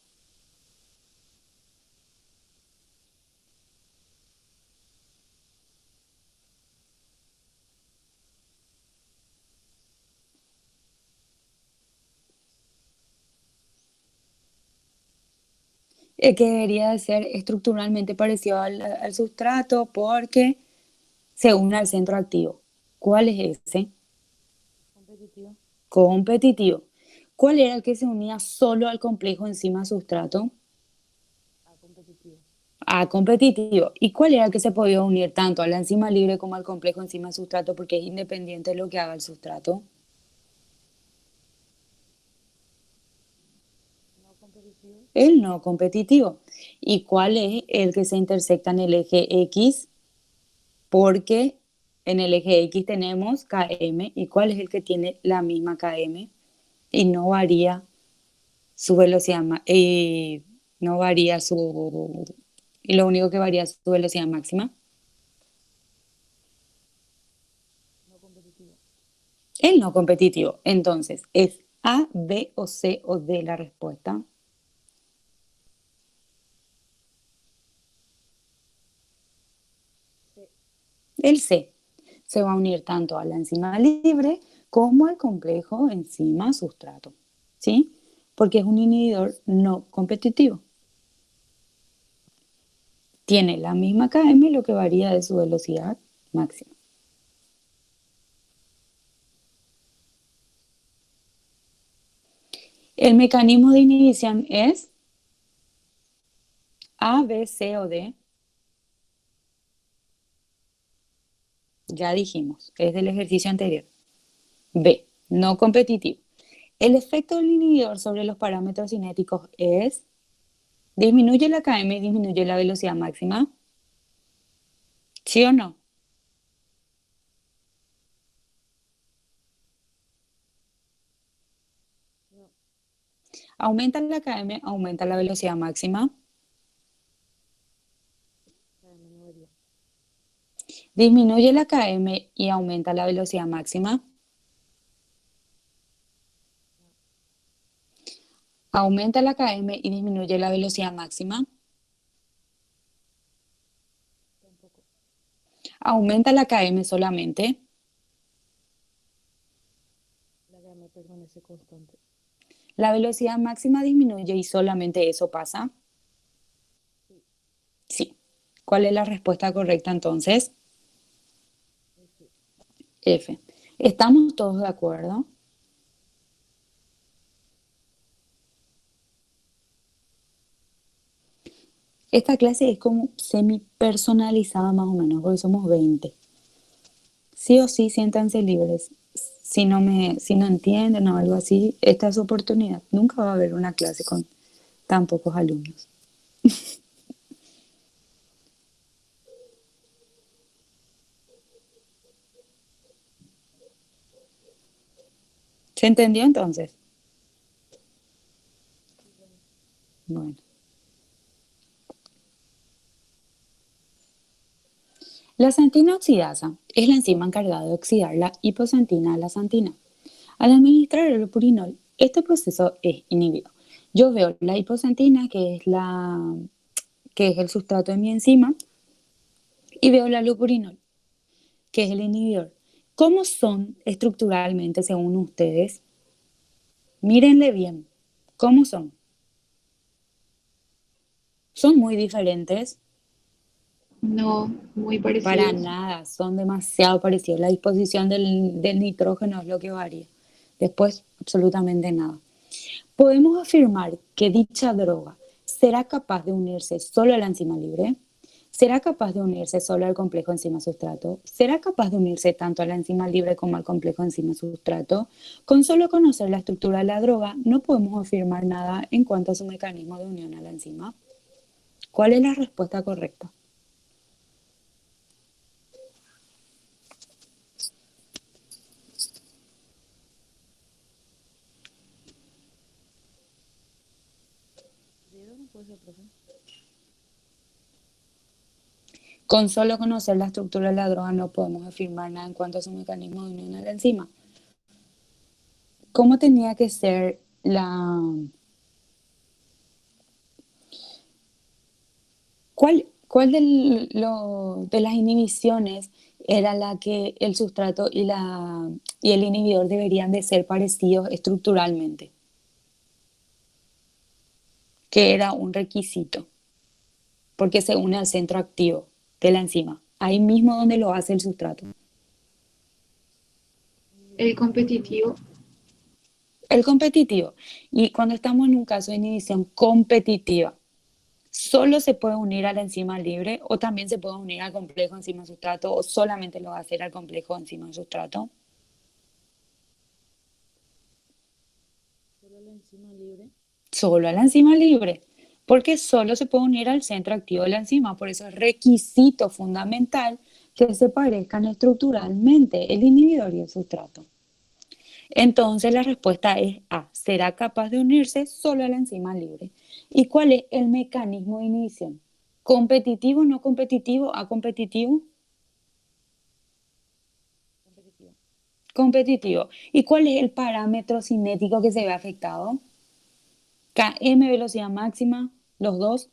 El que debería de ser estructuralmente parecido al sustrato porque se une al centro activo. ¿Cuál es ese? Competitivo. Competitivo. ¿Cuál era el que se unía solo al complejo enzima-sustrato? A competitivo. A competitivo. ¿Y cuál era el que se podía unir tanto a la enzima libre como al complejo enzima-sustrato porque es independiente de lo que haga el sustrato? No competitivo. El no competitivo. ¿Y cuál es el que se intersecta en el eje X? Porque en el eje X tenemos Km. ¿Y cuál es el que tiene la misma Km? Y no varía su velocidad, no varía su, y lo único que varía es su velocidad máxima. No competitivo. El no competitivo. Entonces, ¿es A, B o C o D la respuesta? C. El C. Se va a unir tanto a la enzima libre como al complejo enzima-sustrato. ¿Sí? Porque es un inhibidor no competitivo. Tiene la misma Km, lo que varía de su velocidad máxima. El mecanismo de inhibición es A, B, C o D. Ya dijimos, es del ejercicio anterior. B, no competitivo. El efecto del inhibidor sobre los parámetros cinéticos es, disminuye la Km y disminuye la velocidad máxima. ¿Sí o no? No. Aumenta la Km, aumenta la velocidad máxima. KM no varía. Disminuye la Km y aumenta la velocidad máxima. Aumenta la Km y disminuye la velocidad máxima. Tampoco. Aumenta la Km solamente. La KM permanece constante. La velocidad máxima disminuye y solamente eso pasa. Sí. Sí. ¿Cuál es la respuesta correcta entonces? F. F. ¿Estamos todos de acuerdo? Esta clase es como semi personalizada más o menos, porque somos 20. Sí o sí, siéntanse libres. Si no entienden o algo así, esta es su oportunidad. Nunca va a haber una clase con tan pocos alumnos. ¿Se entendió entonces? Bueno. La xantina oxidasa es la enzima encargada de oxidar la hipoxantina a la xantina. Al administrar el purinol, este proceso es inhibido. Yo veo la hipoxantina, que es el sustrato de mi enzima, y veo la lupurinol, que es el inhibidor. ¿Cómo son estructuralmente según ustedes? Mírenle bien. ¿Cómo son? Son muy diferentes. No, muy Para parecidos. nada, son demasiado parecidos. La disposición del nitrógeno es lo que varía. Después, absolutamente nada. Podemos afirmar que dicha droga será capaz de unirse solo a la enzima libre, será capaz de unirse solo al complejo enzima-sustrato, será capaz de unirse tanto a la enzima libre como al complejo enzima-sustrato. Con solo conocer la estructura de la droga, no podemos afirmar nada en cuanto a su mecanismo de unión a la enzima. ¿Cuál es la respuesta correcta? Con solo conocer la estructura de la droga no podemos afirmar nada en cuanto a su mecanismo de unión a la enzima. ¿Cómo tenía que ser ¿Cuál de las inhibiciones era la que el sustrato y el inhibidor deberían de ser parecidos estructuralmente? Que era un requisito, porque se une al centro activo de la enzima, ahí mismo donde lo hace el sustrato. El competitivo, El competitivo. Y cuando estamos en un caso de inhibición competitiva, solo se puede unir a la enzima libre o también se puede unir al complejo enzima-sustrato o solamente lo va a hacer al complejo enzima-sustrato. Solo a la enzima libre, porque solo se puede unir al centro activo de la enzima. Por eso es requisito fundamental que se parezcan estructuralmente el inhibidor y el sustrato. Entonces la respuesta es A, será capaz de unirse solo a la enzima libre. ¿Y cuál es el mecanismo de inhibición? ¿Competitivo, no competitivo, a competitivo? Competitivo. ¿Y cuál es el parámetro cinético que se ve afectado? Km, velocidad máxima, los dos.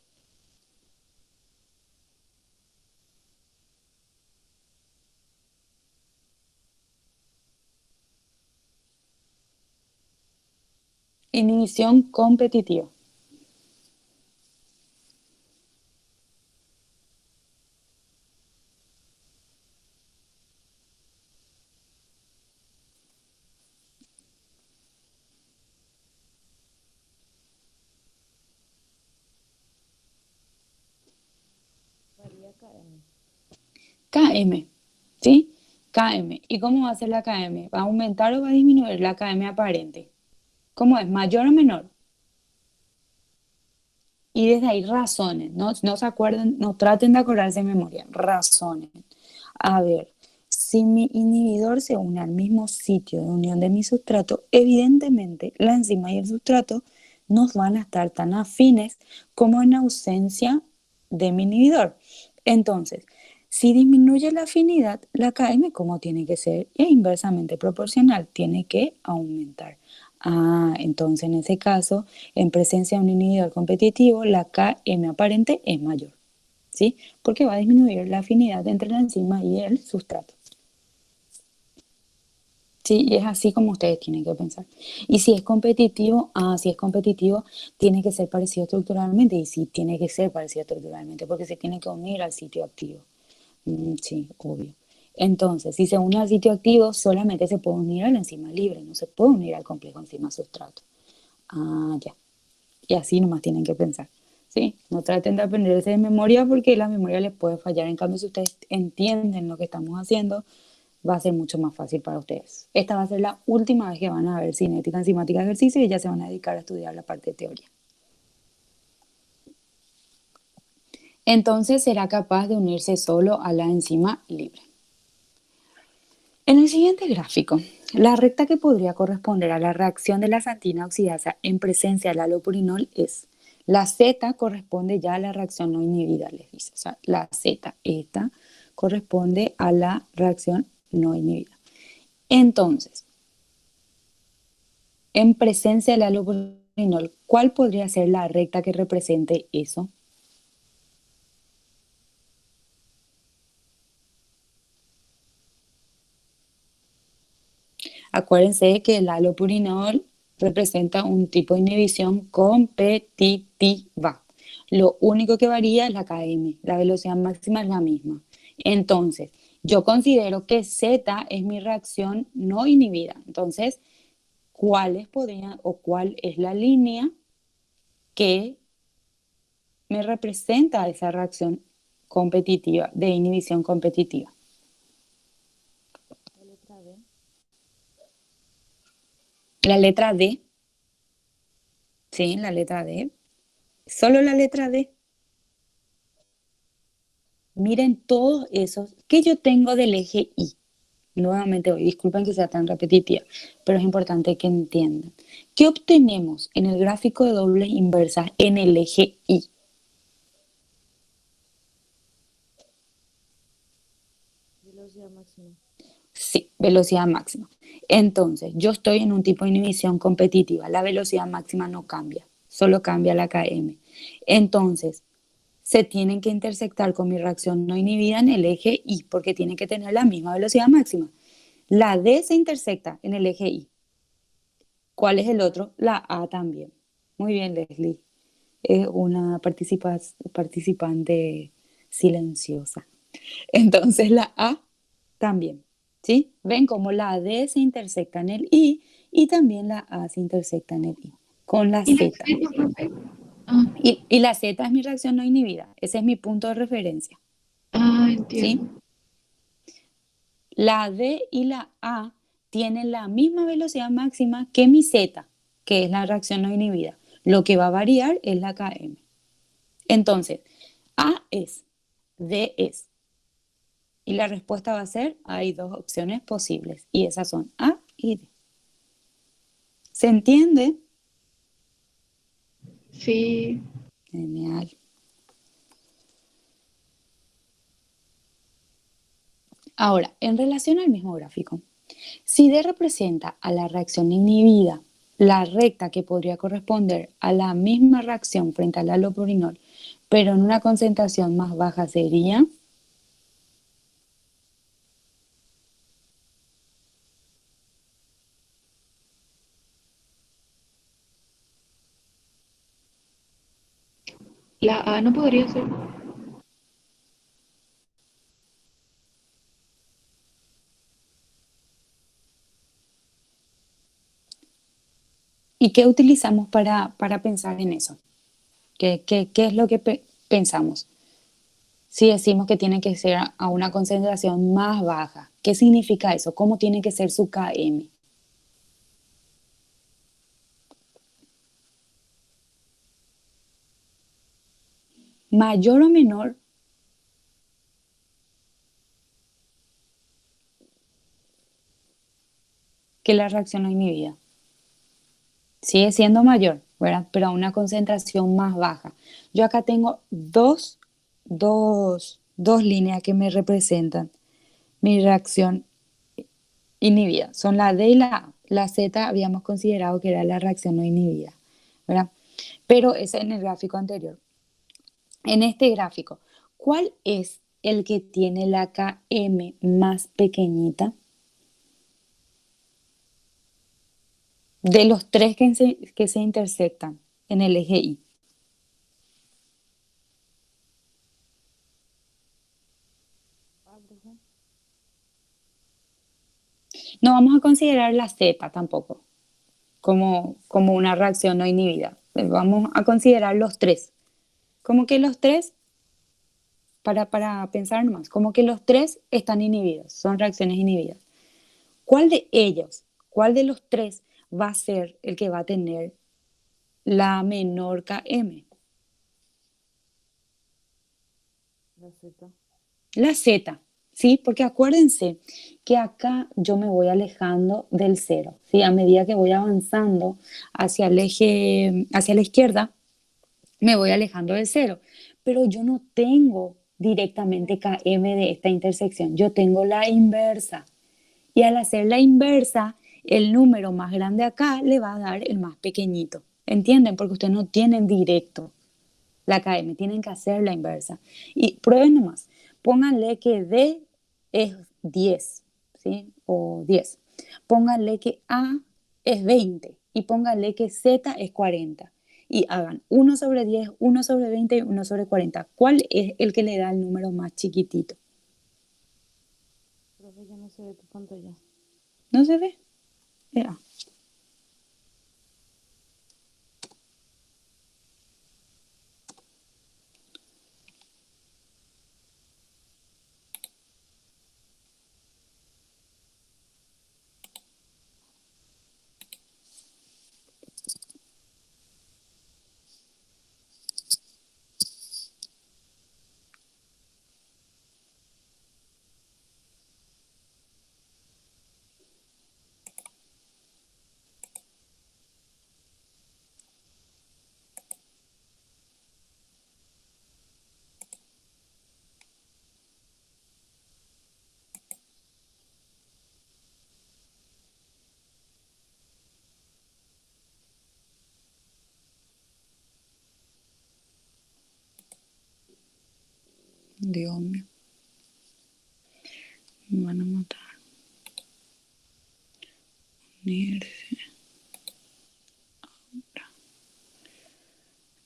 Inhibición competitiva. Km, ¿sí? Km. ¿Y cómo va a ser la Km? ¿Va a aumentar o va a disminuir la Km aparente? ¿Cómo es? ¿Mayor o menor? Y desde ahí razones, no se acuerden, no traten de acordarse de memoria, razones. A ver, si mi inhibidor se une al mismo sitio de unión de mi sustrato, evidentemente la enzima y el sustrato no van a estar tan afines como en ausencia de mi inhibidor. Entonces, si disminuye la afinidad, la Km, como tiene que ser, es inversamente proporcional, tiene que aumentar. Entonces en ese caso, en presencia de un inhibidor competitivo, la Km aparente es mayor, ¿sí? Porque va a disminuir la afinidad entre la enzima y el sustrato. Sí, y es así como ustedes tienen que pensar. Y si es competitivo, tiene que ser parecido estructuralmente. Y sí, tiene que ser parecido estructuralmente, porque se tiene que unir al sitio activo. Sí, obvio. Entonces, si se une al sitio activo, solamente se puede unir a la enzima libre, no se puede unir al complejo enzima-sustrato. Ya. Y así nomás tienen que pensar. ¿Sí? No traten de aprenderse de memoria porque la memoria les puede fallar. En cambio, si ustedes entienden lo que estamos haciendo, va a ser mucho más fácil para ustedes. Esta va a ser la última vez que van a ver cinética, enzimática, ejercicio y ya se van a dedicar a estudiar la parte de teoría. Entonces será capaz de unirse solo a la enzima libre. En el siguiente gráfico, la recta que podría corresponder a la reacción de la xantina oxidasa en presencia del allopurinol es la Z corresponde ya a la reacción no inhibida, les dice. O sea, la Z, esta, corresponde a la reacción no inhibida. Entonces, en presencia del allopurinol, ¿cuál podría ser la recta que represente eso? Acuérdense que el allopurinol representa un tipo de inhibición competitiva. Lo único que varía es la Km, la velocidad máxima es la misma. Entonces, yo considero que Z es mi reacción no inhibida. Entonces, ¿cuáles podrían o cuál es la línea que me representa esa reacción competitiva, de inhibición competitiva? La letra D. La letra D. Sí, la letra D. Solo la letra D. Miren todos esos que yo tengo del eje Y. Nuevamente hoy, disculpen que sea tan repetitiva, pero es importante que entiendan. ¿Qué obtenemos en el gráfico de dobles inversas en el eje Y? Velocidad máxima. Sí, velocidad máxima. Entonces, yo estoy en un tipo de inhibición competitiva. La velocidad máxima no cambia, solo cambia la Km. Entonces, se tienen que intersectar con mi reacción no inhibida en el eje Y, porque tienen que tener la misma velocidad máxima. La D se intersecta en el eje Y. ¿Cuál es el otro? La A también. Muy bien, Leslie. Es una participante silenciosa. Entonces la A también, ¿sí? Ven cómo la D se intersecta en el I y también la A se intersecta en el I con la ¿Y la Z. Z, profe? Ah, Y la Z es mi reacción no inhibida. Ese es mi punto de referencia, ¿sí? entiendo. La D y la A tienen la misma velocidad máxima que mi Z, que es la reacción no inhibida. Lo que va a variar es la Km. Entonces, A es, D es. Y la respuesta va a ser, hay dos opciones posibles, y esas son A y D. ¿Se entiende? Sí. Genial. Ahora, en relación al mismo gráfico, si D representa a la reacción inhibida, la recta que podría corresponder a la misma reacción frente al allopurinol, pero en una concentración más baja sería La A no podría ser. ¿Y qué utilizamos para pensar en eso? ¿Qué es lo que pensamos? Si decimos que tiene que ser a una concentración más baja, ¿qué significa eso? ¿Cómo tiene que ser su Km? ¿Mayor o menor que la reacción no inhibida? Sigue siendo mayor, ¿verdad? Pero a una concentración más baja. Yo acá tengo dos líneas que me representan mi reacción inhibida. Son la D y la A. La Z habíamos considerado que era la reacción no inhibida, ¿verdad? Pero es en el gráfico anterior. En este gráfico, ¿cuál es el que tiene la Km más pequeñita? De los tres que se intersectan en el eje Y. Ah, profe. No vamos a considerar la Z tampoco como una reacción no inhibida. Vamos a considerar los tres. Como que los tres para pensar nomás, como que los tres están inhibidos, son reacciones inhibidas. ¿Cuál de ellos, cuál de los tres va a ser el que va a tener la menor Km? La Z. La Z, ¿sí? Porque acuérdense que acá yo me voy alejando del cero, ¿sí? A medida que voy avanzando hacia el eje, hacia la izquierda, me voy alejando del cero. Pero yo no tengo directamente Km de esta intersección, yo tengo la inversa. Y al hacer la inversa, el número más grande acá le va a dar el más pequeñito. ¿Entienden? Porque ustedes no tienen directo la KM, tienen que hacer la inversa. Y prueben nomás. Pónganle que D es 10, ¿sí? O 10. Pónganle que A es 20 y pónganle que Z es 40. Y hagan 1 sobre 10, 1 sobre 20 y 1 sobre 40. ¿Cuál es el que le da el número más chiquitito? Profe, ya no se ve tu pantalla. ¿No se ve? Ya. Dios mío. Me van a matar. Unirse.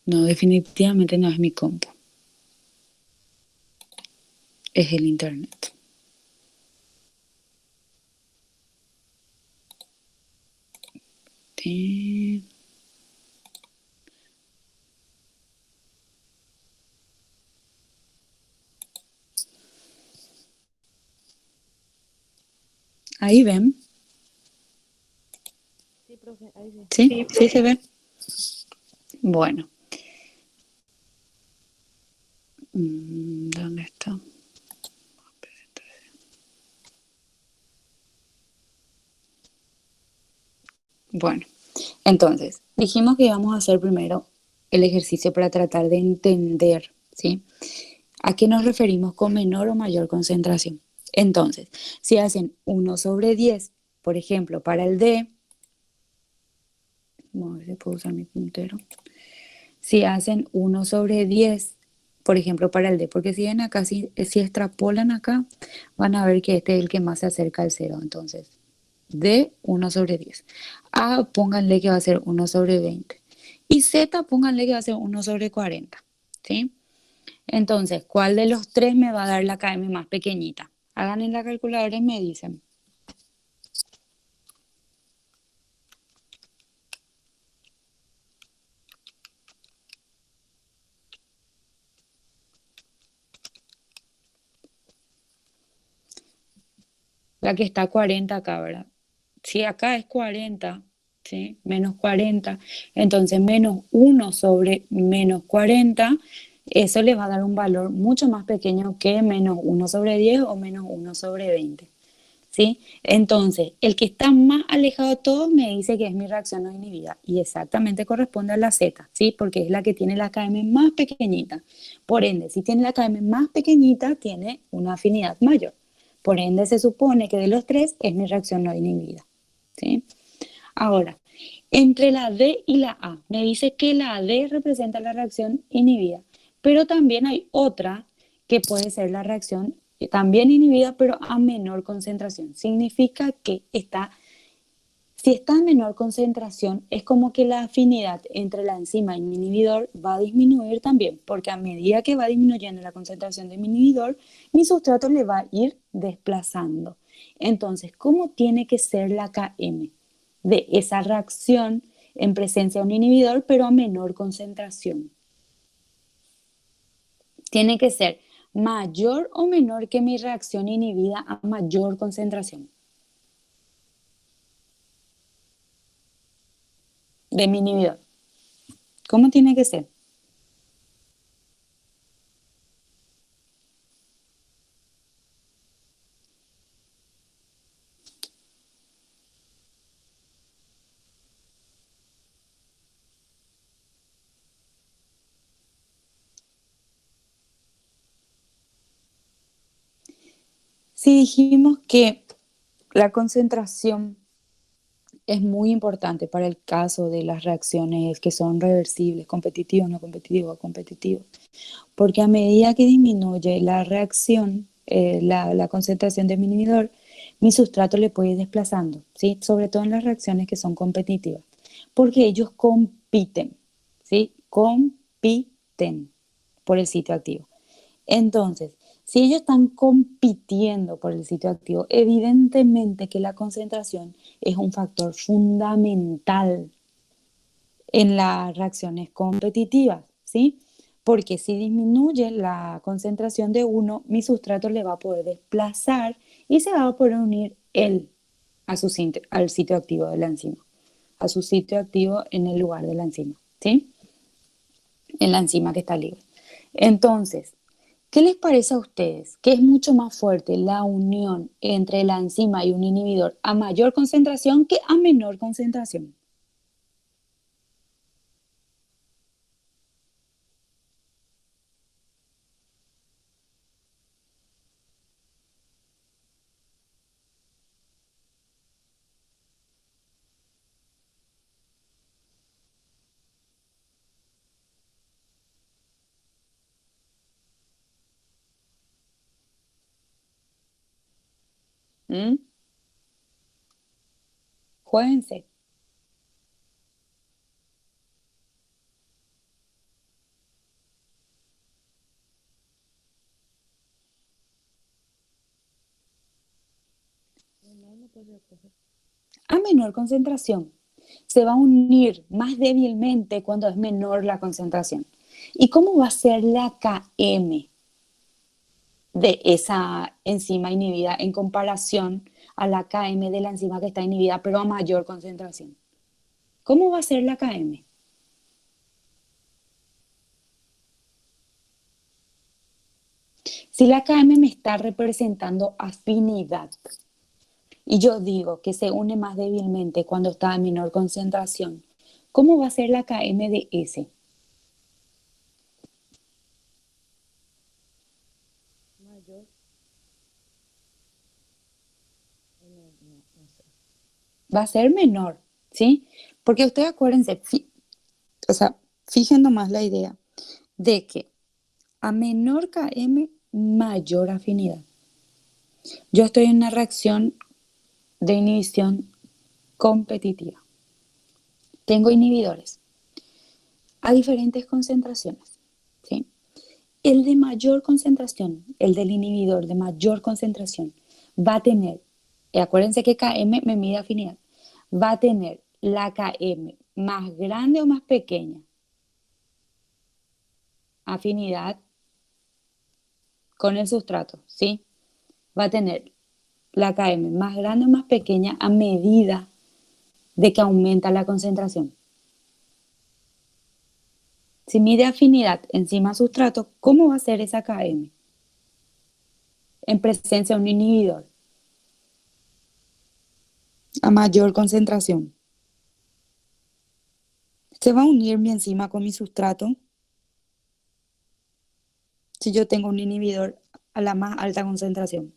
No, definitivamente no es mi compu. Es el internet. Sí. Ahí ven. Sí, profe, ahí sí. ¿Sí? ¿Sí se ve? Bueno. ¿Dónde está? Bueno, entonces, dijimos que íbamos a hacer primero el ejercicio para tratar de entender, ¿sí? ¿A qué nos referimos con menor o mayor concentración? Entonces, si hacen 1 sobre 10, por ejemplo, para el D, vamos a ver si puedo usar mi puntero. Si hacen 1 sobre 10, por ejemplo, para el D, porque si ven acá, si extrapolan acá, van a ver que este es el que más se acerca al cero. Entonces, D, 1 sobre 10. A, pónganle que va a ser 1 sobre 20. Y Z, pónganle que va a ser 1 sobre 40. ¿Sí? Entonces, ¿cuál de los tres me va a dar la KM más pequeñita? Hagan en la calculadora y me dicen. La que está 40 acá, ¿verdad? Si acá es 40, ¿sí? Menos 40, entonces menos 1 sobre menos 40, eso le va a dar un valor mucho más pequeño que menos 1 sobre 10 o menos 1 sobre 20, ¿sí? Entonces, el que está más alejado de todos me dice que es mi reacción no inhibida y exactamente corresponde a la Z, ¿sí? Porque es la que tiene la KM más pequeñita. Por ende, si tiene la KM más pequeñita, tiene una afinidad mayor. Por ende, se supone que de los tres es mi reacción no inhibida, ¿sí? Ahora, entre la D y la A, me dice que la D representa la reacción inhibida, pero también hay otra que puede ser la reacción también inhibida, pero a menor concentración. Significa que si está en menor concentración, es como que la afinidad entre la enzima y el inhibidor va a disminuir también, porque a medida que va disminuyendo la concentración de mi inhibidor, mi sustrato le va a ir desplazando. Entonces, ¿cómo tiene que ser la Km de esa reacción en presencia de un inhibidor, pero a menor concentración? Tiene que ser mayor o menor que mi reacción inhibida a mayor concentración de mi inhibidor. ¿Cómo tiene que ser? Si dijimos que la concentración es muy importante para el caso de las reacciones que son reversibles, competitivos, no competitivos, competitivos, porque a medida que disminuye la reacción, la concentración de mi inhibidor, mi sustrato le puede ir desplazando, ¿sí? Sobre todo en las reacciones que son competitivas, porque ellos compiten, ¿sí? Compiten por el sitio activo. Entonces, si ellos están compitiendo por el sitio activo, evidentemente que la concentración es un factor fundamental en las reacciones competitivas, ¿sí? Porque si disminuye la concentración de uno, mi sustrato le va a poder desplazar y se va a poder unir él al sitio activo de la enzima, a su sitio activo en el lugar de la enzima, ¿sí? En la enzima que está libre. Entonces, ¿qué les parece a ustedes? ¿Que es mucho más fuerte la unión entre la enzima y un inhibidor a mayor concentración que a menor concentración? ¿Mm? Jueguense. A menor concentración. Se va a unir más débilmente cuando es menor la concentración. ¿Y cómo va a ser la Km de esa enzima inhibida en comparación a la Km de la enzima que está inhibida pero a mayor concentración? ¿Cómo va a ser la Km? Si la Km me está representando afinidad y yo digo que se une más débilmente cuando está a menor concentración, ¿cómo va a ser la Km de S? Mayor. No sé. Va a ser menor, ¿sí? Porque ustedes acuérdense, o sea, fijen nomás la idea de que a menor Km, mayor afinidad. Yo estoy en una reacción de inhibición competitiva. Tengo inhibidores a diferentes concentraciones, ¿sí? El de mayor concentración, el del inhibidor de mayor concentración, va a tener, acuérdense que Km me mide afinidad, va a tener la Km más grande o más pequeña. Afinidad con el sustrato, ¿sí? Va a tener la Km más grande o más pequeña a medida de que aumenta la concentración. Si mide afinidad enzima sustrato, ¿cómo va a ser esa Km? En presencia de un inhibidor a mayor concentración. Se va a unir mi enzima con mi sustrato si yo tengo un inhibidor a la más alta concentración.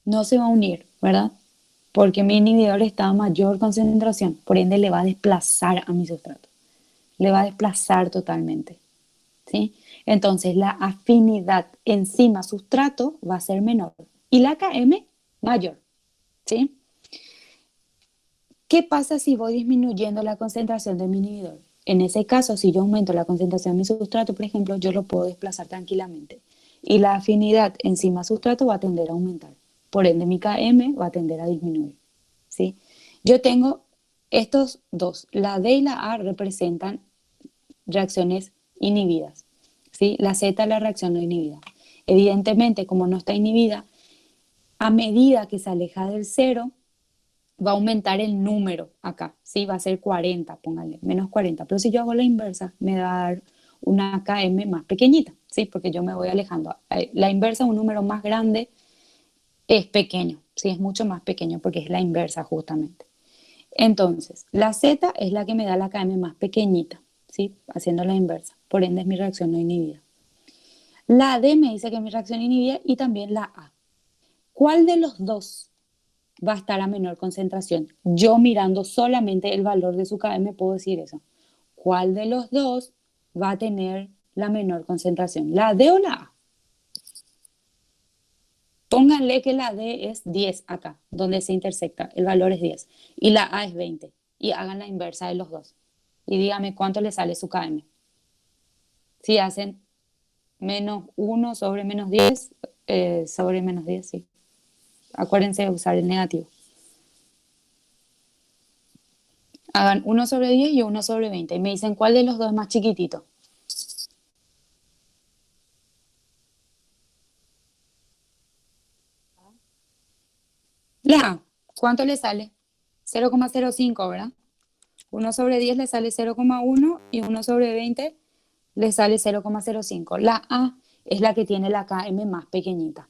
No se va a unir, ¿verdad? Porque mi inhibidor está a mayor concentración, por ende le va a desplazar a mi sustrato. Le va a desplazar totalmente, ¿sí? Entonces la afinidad enzima-sustrato va a ser menor y la Km mayor, ¿sí? ¿Qué pasa si voy disminuyendo la concentración de mi inhibidor? En ese caso, si yo aumento la concentración de mi sustrato, por ejemplo, yo lo puedo desplazar tranquilamente. Y la afinidad enzima-sustrato va a tender a aumentar. Por ende, mi Km va a tender a disminuir. ¿Sí? Yo tengo estos dos. La D y la A representan reacciones inhibidas. ¿Sí? La Z es la reacción no inhibida. Evidentemente, como no está inhibida, a medida que se aleja del cero, va a aumentar el número acá, ¿sí? Va a ser 40, póngale, menos 40. Pero si yo hago la inversa, me va a dar una Km más pequeñita, ¿sí? Porque yo me voy alejando. La inversa, un número más grande, es pequeño, ¿sí? Es mucho más pequeño porque es la inversa justamente. Entonces, la Z es la que me da la Km más pequeñita, ¿sí? Haciendo la inversa. Por ende, es mi reacción no inhibida. La D me dice que es mi reacción inhibida y también la A. ¿Cuál de los dos va a estar a menor concentración? Yo mirando solamente el valor de su Km puedo decir eso. ¿Cuál de los dos va a tener la menor concentración? ¿La D o la A? Pónganle que la D es 10 acá, donde se intersecta, el valor es 10 y la A es 20 y hagan la inversa de los dos. Y dígame cuánto le sale su Km. Si hacen menos 1 sobre menos 10, sobre menos 10, sí. Acuérdense de usar el negativo. Hagan 1 sobre 10 y 1 sobre 20. Y me dicen cuál de los dos es más chiquitito. La A. ¿Cuánto le sale? 0,05, ¿verdad? 1 sobre 10 le sale 0,1 y 1 sobre 20 le sale 0,05. La A es la que tiene la Km más pequeñita.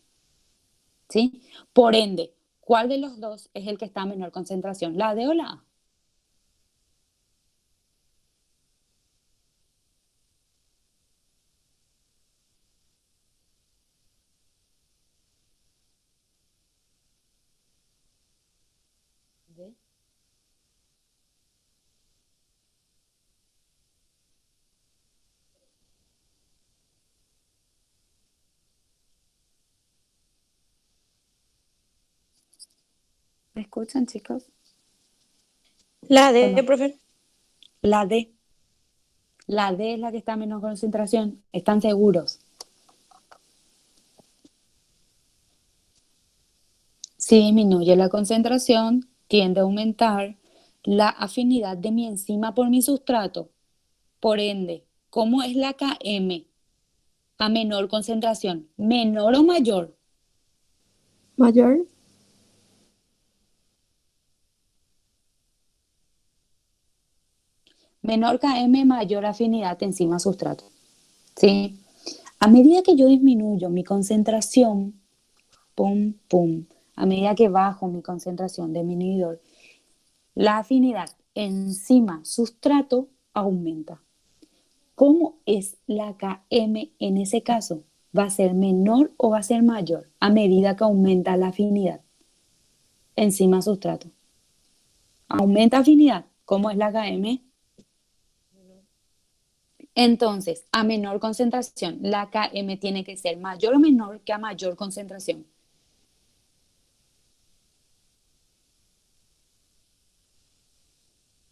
¿Sí? Por ende, ¿cuál de los dos es el que está a menor concentración? ¿La D o la A? D. ¿Me escuchan, chicos? La ¿O D, no? profe. La D. La D es la que está a menor concentración. ¿Están seguros? Si disminuye la concentración, tiende a aumentar la afinidad de mi enzima por mi sustrato. Por ende, ¿cómo es la Km a menor concentración? ¿Menor o mayor? Mayor. Menor Km, mayor afinidad enzima-sustrato. ¿Sí? A medida que yo disminuyo mi concentración, pum, pum, a medida que bajo mi concentración de mi inhibidor, la afinidad enzima-sustrato aumenta. ¿Cómo es la Km en ese caso? ¿Va a ser menor o va a ser mayor a medida que aumenta la afinidad enzima-sustrato? ¿Aumenta afinidad? ¿Cómo es la Km? Entonces, a menor concentración, la Km tiene que ser mayor o menor que a mayor concentración.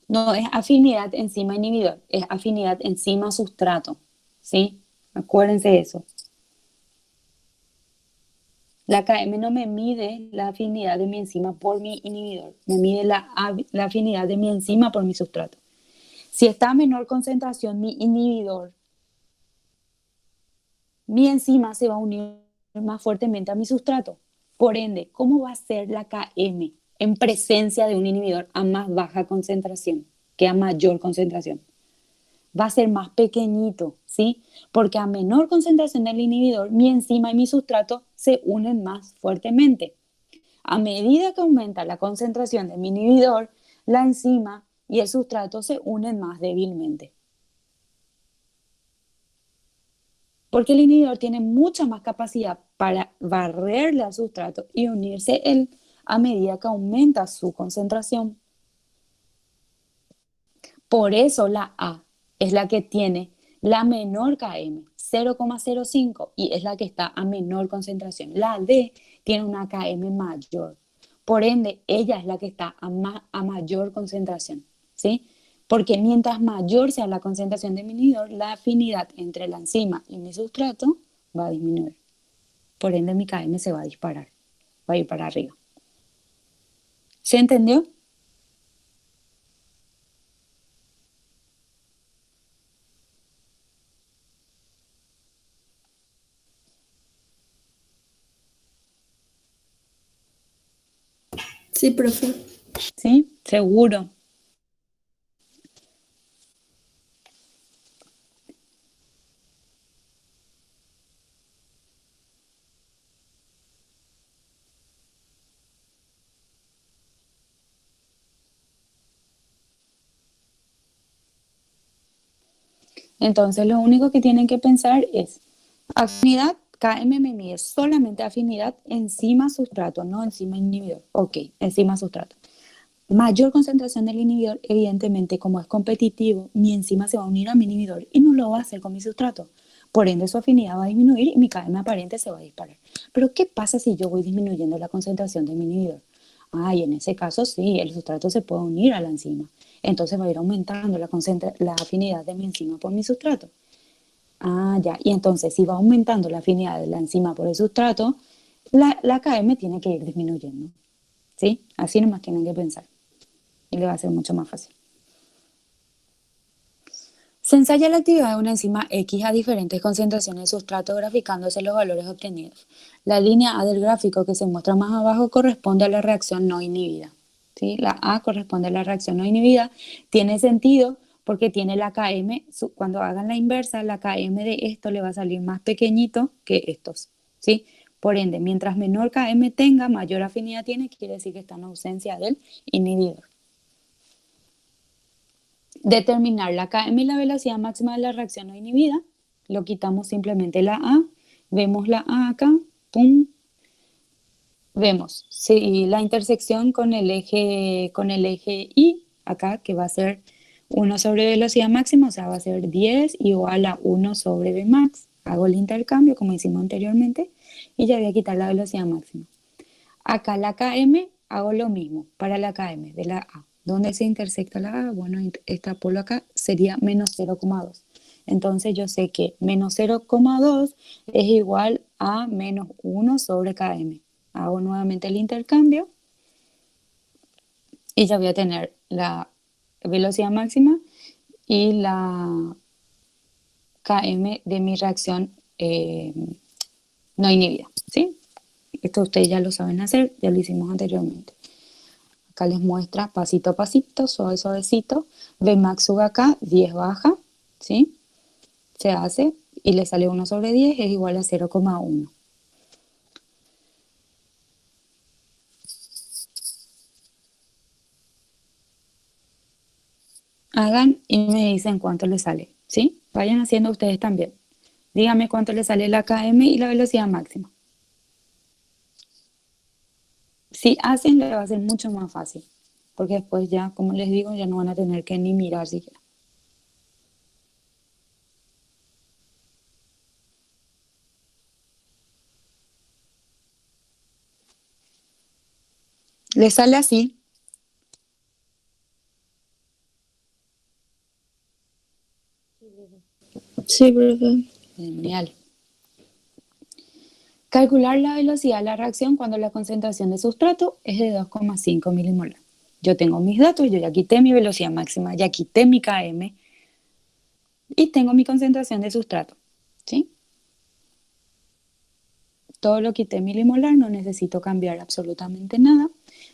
No es afinidad enzima inhibidor, es afinidad enzima sustrato. ¿Sí? Acuérdense de eso. La Km no me mide la afinidad de mi enzima por mi inhibidor, me mide la afinidad de mi enzima por mi sustrato. Si está a menor concentración mi inhibidor, mi enzima se va a unir más fuertemente a mi sustrato. Por ende, ¿cómo va a ser la Km en presencia de un inhibidor a más baja concentración que a mayor concentración? Va a ser más pequeñito, ¿sí? Porque a menor concentración del inhibidor, mi enzima y mi sustrato se unen más fuertemente. A medida que aumenta la concentración de mi inhibidor, la enzima y el sustrato se unen más débilmente. Porque el inhibidor tiene mucha más capacidad para barrerle al sustrato y unirse él a medida que aumenta su concentración. Por eso la A es la que tiene la menor Km, 0,05, y es la que está a menor concentración. La D tiene una Km mayor. Por ende, ella es la que está a mayor concentración, ¿sí? Porque mientras mayor sea la concentración de mi inhibidor, la afinidad entre la enzima y mi sustrato va a disminuir. Por ende, mi Km se va a disparar, va a ir para arriba. ¿Se entendió? Sí, profe. ¿Sí? Seguro. Entonces, lo único que tienen que pensar es, afinidad, Km me mide solamente afinidad enzima sustrato, no enzima inhibidor. Ok, enzima sustrato. Mayor concentración del inhibidor, evidentemente, como es competitivo, mi enzima se va a unir a mi inhibidor y no lo va a hacer con mi sustrato. Por ende, su afinidad va a disminuir y mi Km aparente se va a disparar. Pero, ¿qué pasa si yo voy disminuyendo la concentración de mi inhibidor? Y en ese caso sí, el sustrato se puede unir a la enzima. Entonces va a ir aumentando la afinidad de mi enzima por mi sustrato. Ya. Y entonces, si va aumentando la afinidad de la enzima por el sustrato, la Km tiene que ir disminuyendo. ¿Sí? Así nomás tienen que pensar. Y le va a ser mucho más fácil. Se ensaya la actividad de una enzima X a diferentes concentraciones de sustrato graficándose los valores obtenidos. La línea A del gráfico que se muestra más abajo corresponde a la reacción no inhibida. ¿Sí? La A corresponde a la reacción no inhibida. Tiene sentido porque tiene la Km, cuando hagan la inversa, la Km de esto le va a salir más pequeñito que estos. ¿Sí? Por ende, mientras menor Km tenga, mayor afinidad tiene, quiere decir que está en ausencia del inhibidor. Determinar la Km y la velocidad máxima de la reacción no inhibida. Lo quitamos simplemente la A. Vemos la A acá. Pum. Vemos la intersección con el eje Y acá, que va a ser 1 sobre velocidad máxima, o sea, va a ser 10 igual a 1 sobre Vmax. Hago el intercambio como hicimos anteriormente y ya voy a quitar la velocidad máxima. Acá la Km, hago lo mismo para la Km de la A. ¿Dónde se intersecta la A? Bueno, esta polo acá sería menos 0,2. Entonces yo sé que menos 0,2 es igual a menos 1 sobre Km. Hago nuevamente el intercambio y ya voy a tener la velocidad máxima y la Km de mi reacción no inhibida. ¿Sí? Esto ustedes ya lo saben hacer, ya lo hicimos anteriormente. Acá les muestra pasito a pasito, suave, suavecito. Vmax sube acá, 10 baja, ¿sí? Se hace y le sale 1 sobre 10, es igual a 0,1. Hagan y me dicen cuánto les sale, ¿sí? Vayan haciendo ustedes también. Díganme cuánto les sale la Km y la velocidad máxima. Si hacen, le va a ser mucho más fácil. Porque después ya, como les digo, ya no van a tener que ni mirar siquiera. Les sale así. Sí, profe. Genial. Calcular la velocidad de la reacción cuando la concentración de sustrato es de 2,5 milimolar. Yo tengo mis datos, yo ya quité mi velocidad máxima, ya quité mi Km y tengo mi concentración de sustrato, ¿sí? Todo lo quité milimolar, no necesito cambiar absolutamente nada.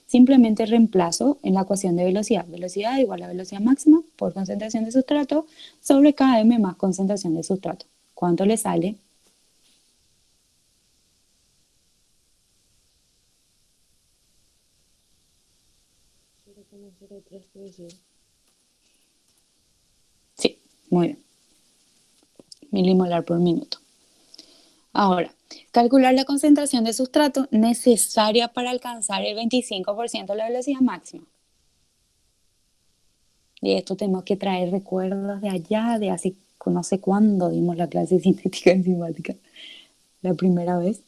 Simplemente reemplazo en la ecuación de velocidad. Velocidad igual a velocidad máxima por concentración de sustrato sobre Km más concentración de sustrato. ¿Cuánto le sale? Sí, muy bien. Milimolar por minuto. Ahora, calcular la concentración de sustrato necesaria para alcanzar el 25% de la velocidad máxima. Y esto tenemos que traer recuerdos de allá, de hace no sé cuándo dimos la clase de sintética enzimática, la primera vez.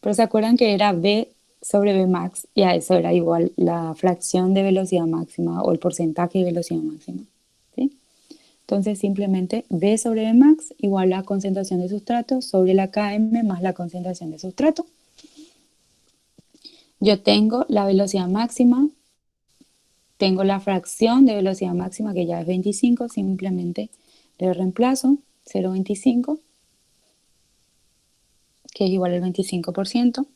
Pero ¿se acuerdan que era V sobre B max, y a eso era igual la fracción de velocidad máxima o el porcentaje de velocidad máxima, ¿sí? Entonces simplemente V sobre B max igual la concentración de sustrato sobre la Km más la concentración de sustrato. Yo tengo la velocidad máxima, tengo la fracción de velocidad máxima que ya es 25, simplemente le reemplazo 0,25, que es igual al 25%.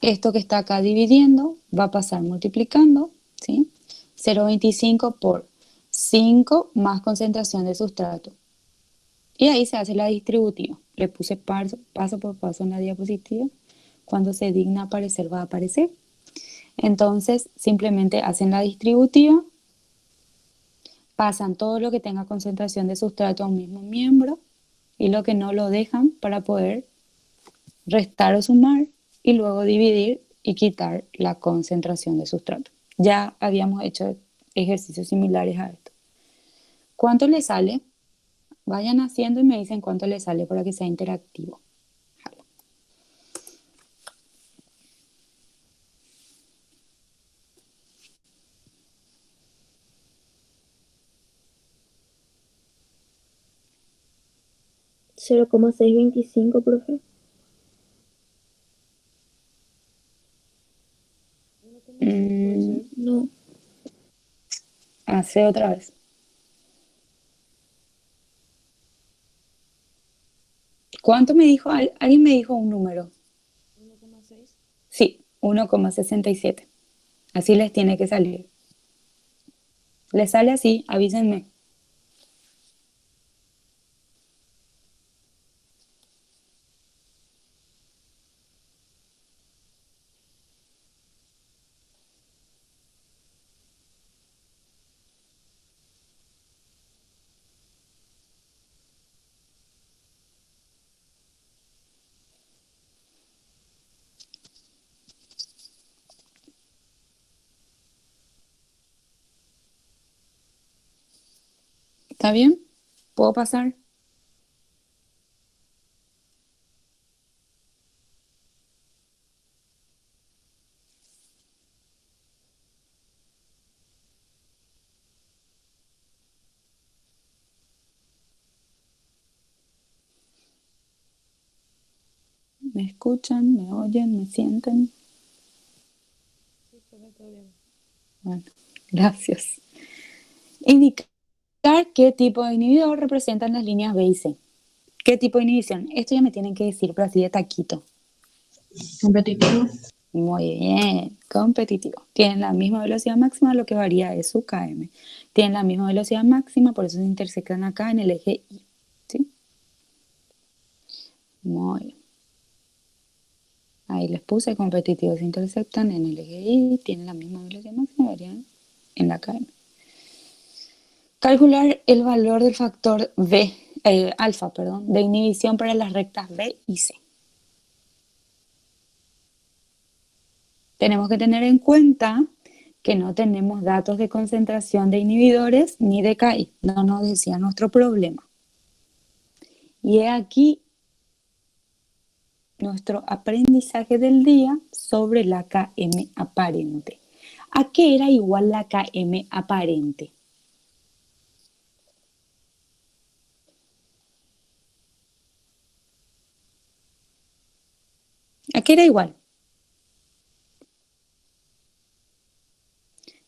Esto que está acá dividiendo va a pasar multiplicando, ¿sí? 0,25 por 5 más concentración de sustrato. Y ahí se hace la distributiva. Le puse paso por paso en la diapositiva. Cuando se digna aparecer, va a aparecer. Entonces, simplemente hacen la distributiva, pasan todo lo que tenga concentración de sustrato a un mismo miembro y lo que no lo dejan para poder restar o sumar y luego dividir y quitar la concentración de sustrato. Ya habíamos hecho ejercicios similares a esto. ¿Cuánto le sale? Vayan haciendo y me dicen cuánto le sale para que sea interactivo. 0,625, profe. No. Hace otra vez. ¿Cuánto me dijo? Alguien me dijo un número. 1,6. Sí, 1,67. Así les tiene que salir. ¿Les sale así? Avísenme. ¿Está bien? ¿Puedo pasar? ¿Me escuchan? ¿Me oyen? ¿Me sienten? Sí, profe, todo bien. Bueno, gracias. Indicar qué tipo de inhibidor representan las líneas B y C. ¿Qué tipo de inhibición? Esto ya me tienen que decir, pero así de taquito. Competitivo. Muy bien, competitivo. Tienen la misma velocidad máxima, lo que varía es su Km. Tienen la misma velocidad máxima, por eso se intersectan acá en el eje Y. ¿Sí? Muy bien. Ahí les puse competitivos, se intersectan en el eje Y, tienen la misma velocidad máxima, varían en la Km. Calcular el valor del factor alfa, de inhibición para las rectas B y C. Tenemos que tener en cuenta que no tenemos datos de concentración de inhibidores ni de KI. No nos decía nuestro problema. Y he aquí nuestro aprendizaje del día sobre la Km aparente. ¿A qué era igual la Km aparente? ¿A qué era igual?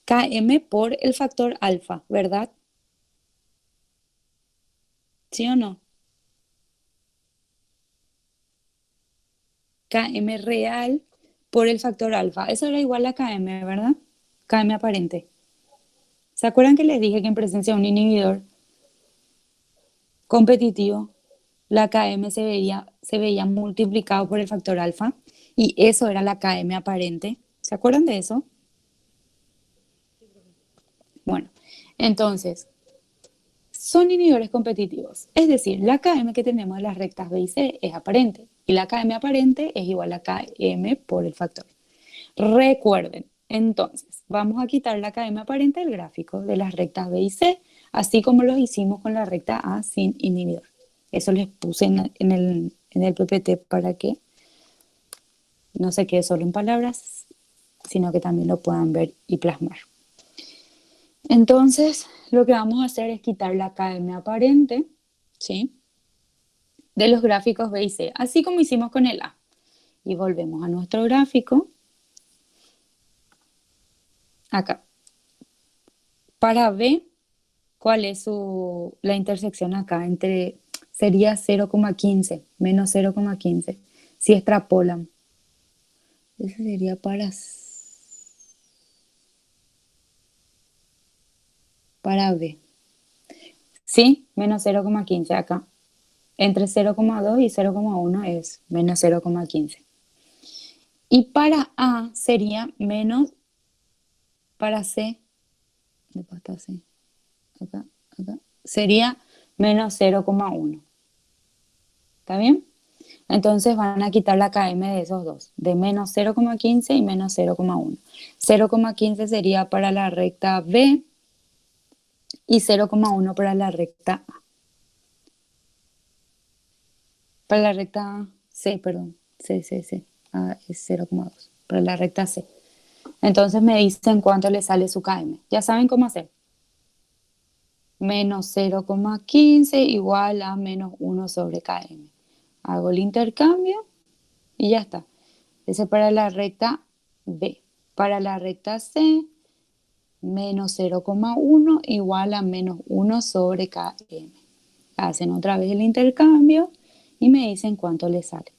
Km por el factor alfa, ¿verdad? ¿Sí o no? Km real por el factor alfa. Eso era igual a Km, ¿verdad? Km aparente. ¿Se acuerdan que les dije que en presencia de un inhibidor competitivo, la Km se veía multiplicado por el factor alfa? Y eso era la Km aparente. ¿Se acuerdan de eso? Bueno, entonces, son inhibidores competitivos. Es decir, la Km que tenemos en las rectas B y C es aparente. Y la Km aparente es igual a Km por el factor. Recuerden, entonces, vamos a quitar la Km aparente del gráfico de las rectas B y C, así como lo hicimos con la recta A sin inhibidor. Eso les puse en en el PPT para que no se quede solo en palabras, sino que también lo puedan ver y plasmar. Entonces, lo que vamos a hacer es quitar la KM aparente, ¿sí?, de los gráficos B y C, así como hicimos con el A. Y volvemos a nuestro gráfico. Acá. Para B, ¿cuál es la intersección acá? Sería 0,15, menos 0,15, si extrapolan. Eso sería para B. ¿Sí? Menos 0,15 acá. Entre 0,2 y 0,1 es menos 0,15. Y para A sería menos, para C, después está C, acá, sería menos 0,1. ¿Está bien? Entonces van a quitar la KM de esos dos, de menos 0,15 y menos 0,1. 0,15 sería para la recta B y 0,1 para la recta A. Para la recta C, perdón. C. A es 0,2. Para la recta C. Entonces me dicen cuánto le sale su KM. Ya saben cómo hacer. Menos 0,15 igual a menos 1 sobre KM. Hago el intercambio y ya está. Ese para la recta B. Para la recta C, menos 0,1 igual a menos 1 sobre KM. Hacen otra vez el intercambio y me dicen cuánto les sale.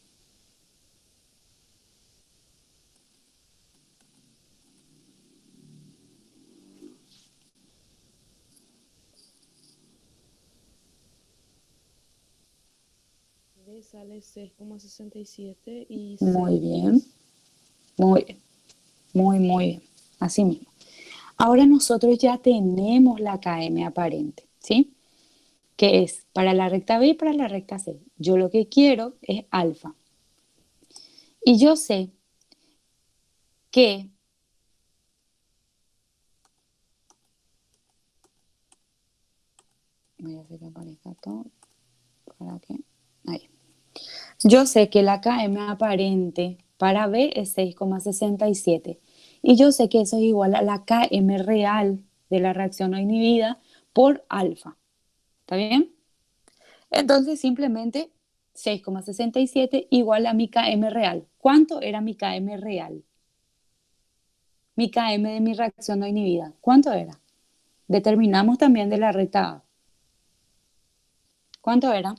B sale 6,67 y Muy C bien, es muy bien, muy bien, así mismo. Ahora nosotros ya tenemos la KM aparente, ¿sí? Que es para la recta B y para la recta C. Yo lo que quiero es alfa. Y yo sé que voy a hacer que aparezca todo para que ahí. Yo sé que la KM aparente para B es 6,67 y yo sé que eso es igual a la KM real de la reacción no inhibida por alfa. ¿Está bien? Entonces simplemente 6,67 igual a mi KM real. ¿Cuánto era mi KM real? Mi KM de mi reacción no inhibida. ¿Cuánto era? Determinamos también de la recta A. ¿Cuánto era?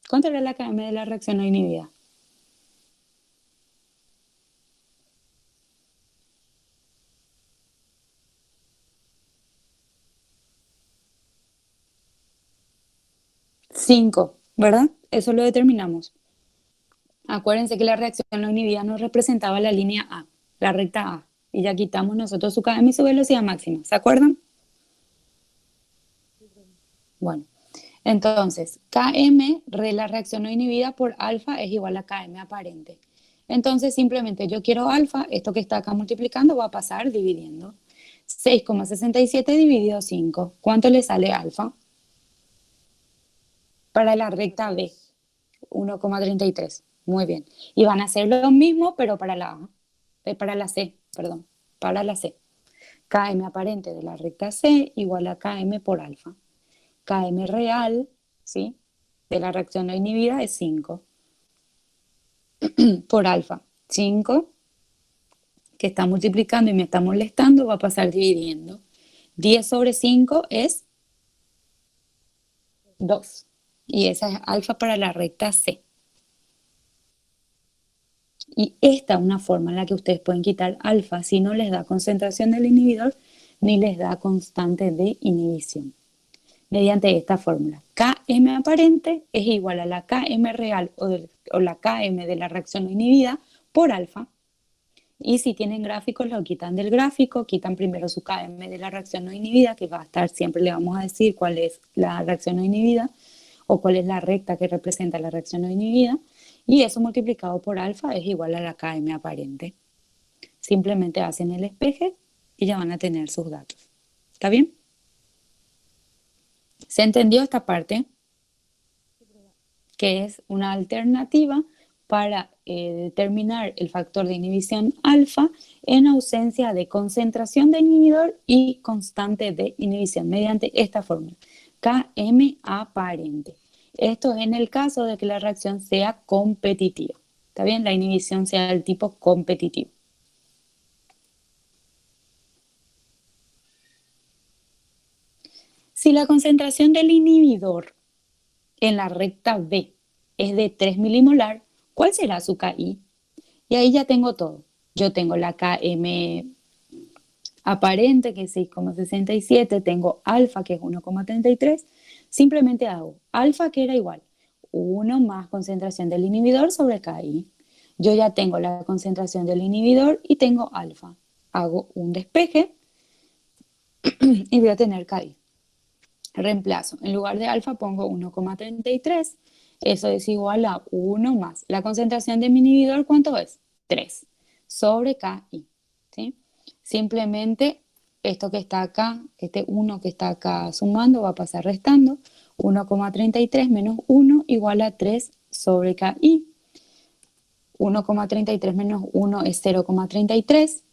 ¿Cuánto era la KM de la reacción no inhibida? Cinco, ¿verdad? Eso lo determinamos. Acuérdense que la reacción no inhibida nos representaba la línea A, la recta A. Y ya quitamos nosotros su KM y su velocidad máxima. ¿Se acuerdan? Bueno, entonces, Km, la reacción no inhibida por alfa es igual a Km aparente. Entonces, simplemente yo quiero alfa, esto que está acá multiplicando va a pasar dividiendo. 6,67 dividido 5. ¿Cuánto le sale alfa? Para la recta B, 1,33. Muy bien. Y van a hacer lo mismo, pero para la C, perdón, para la C. Km aparente de la recta C igual a Km por alfa. Km real, ¿sí?, de la reacción no inhibida es 5 por alfa. 5, que está multiplicando y me está molestando, va a pasar dividiendo. 10 sobre 5 es 2. Y esa es alfa para la recta C. Y esta es una forma en la que ustedes pueden quitar alfa si no les da concentración del inhibidor ni les da constante de inhibición. Mediante esta fórmula. Km aparente es igual a la Km real o la Km de la reacción no inhibida por alfa. Y si tienen gráficos, lo quitan del gráfico, quitan primero su Km de la reacción no inhibida, que va a estar, siempre le vamos a decir cuál es la reacción no inhibida o cuál es la recta que representa la reacción no inhibida. Y eso multiplicado por alfa es igual a la Km aparente. Simplemente hacen el espeje y ya van a tener sus datos. ¿Está bien? ¿Se entendió esta parte? Que es una alternativa para determinar el factor de inhibición alfa en ausencia de concentración de inhibidor y constante de inhibición mediante esta fórmula, Km aparente. Esto es en el caso de que la reacción sea competitiva. ¿Está bien? La inhibición sea del tipo competitivo. Si la concentración del inhibidor en la recta B es de 3 milimolar, ¿cuál será su KI? Y ahí ya tengo todo. Yo tengo la Km aparente, que es 6,67, tengo alfa, que es 1,33. Simplemente hago alfa, que era igual 1 más concentración del inhibidor sobre KI. Yo ya tengo la concentración del inhibidor y tengo alfa. Hago un despeje y voy a tener KI. Reemplazo. En lugar de alfa pongo 1,33. Eso es igual a 1 más. La concentración de mi inhibidor, ¿cuánto es? 3 sobre KI. ¿Sí? Simplemente esto que está acá, este 1 que está acá sumando, va a pasar restando. 1,33 menos 1 igual a 3 sobre KI. 1,33 menos 1 es 0,33.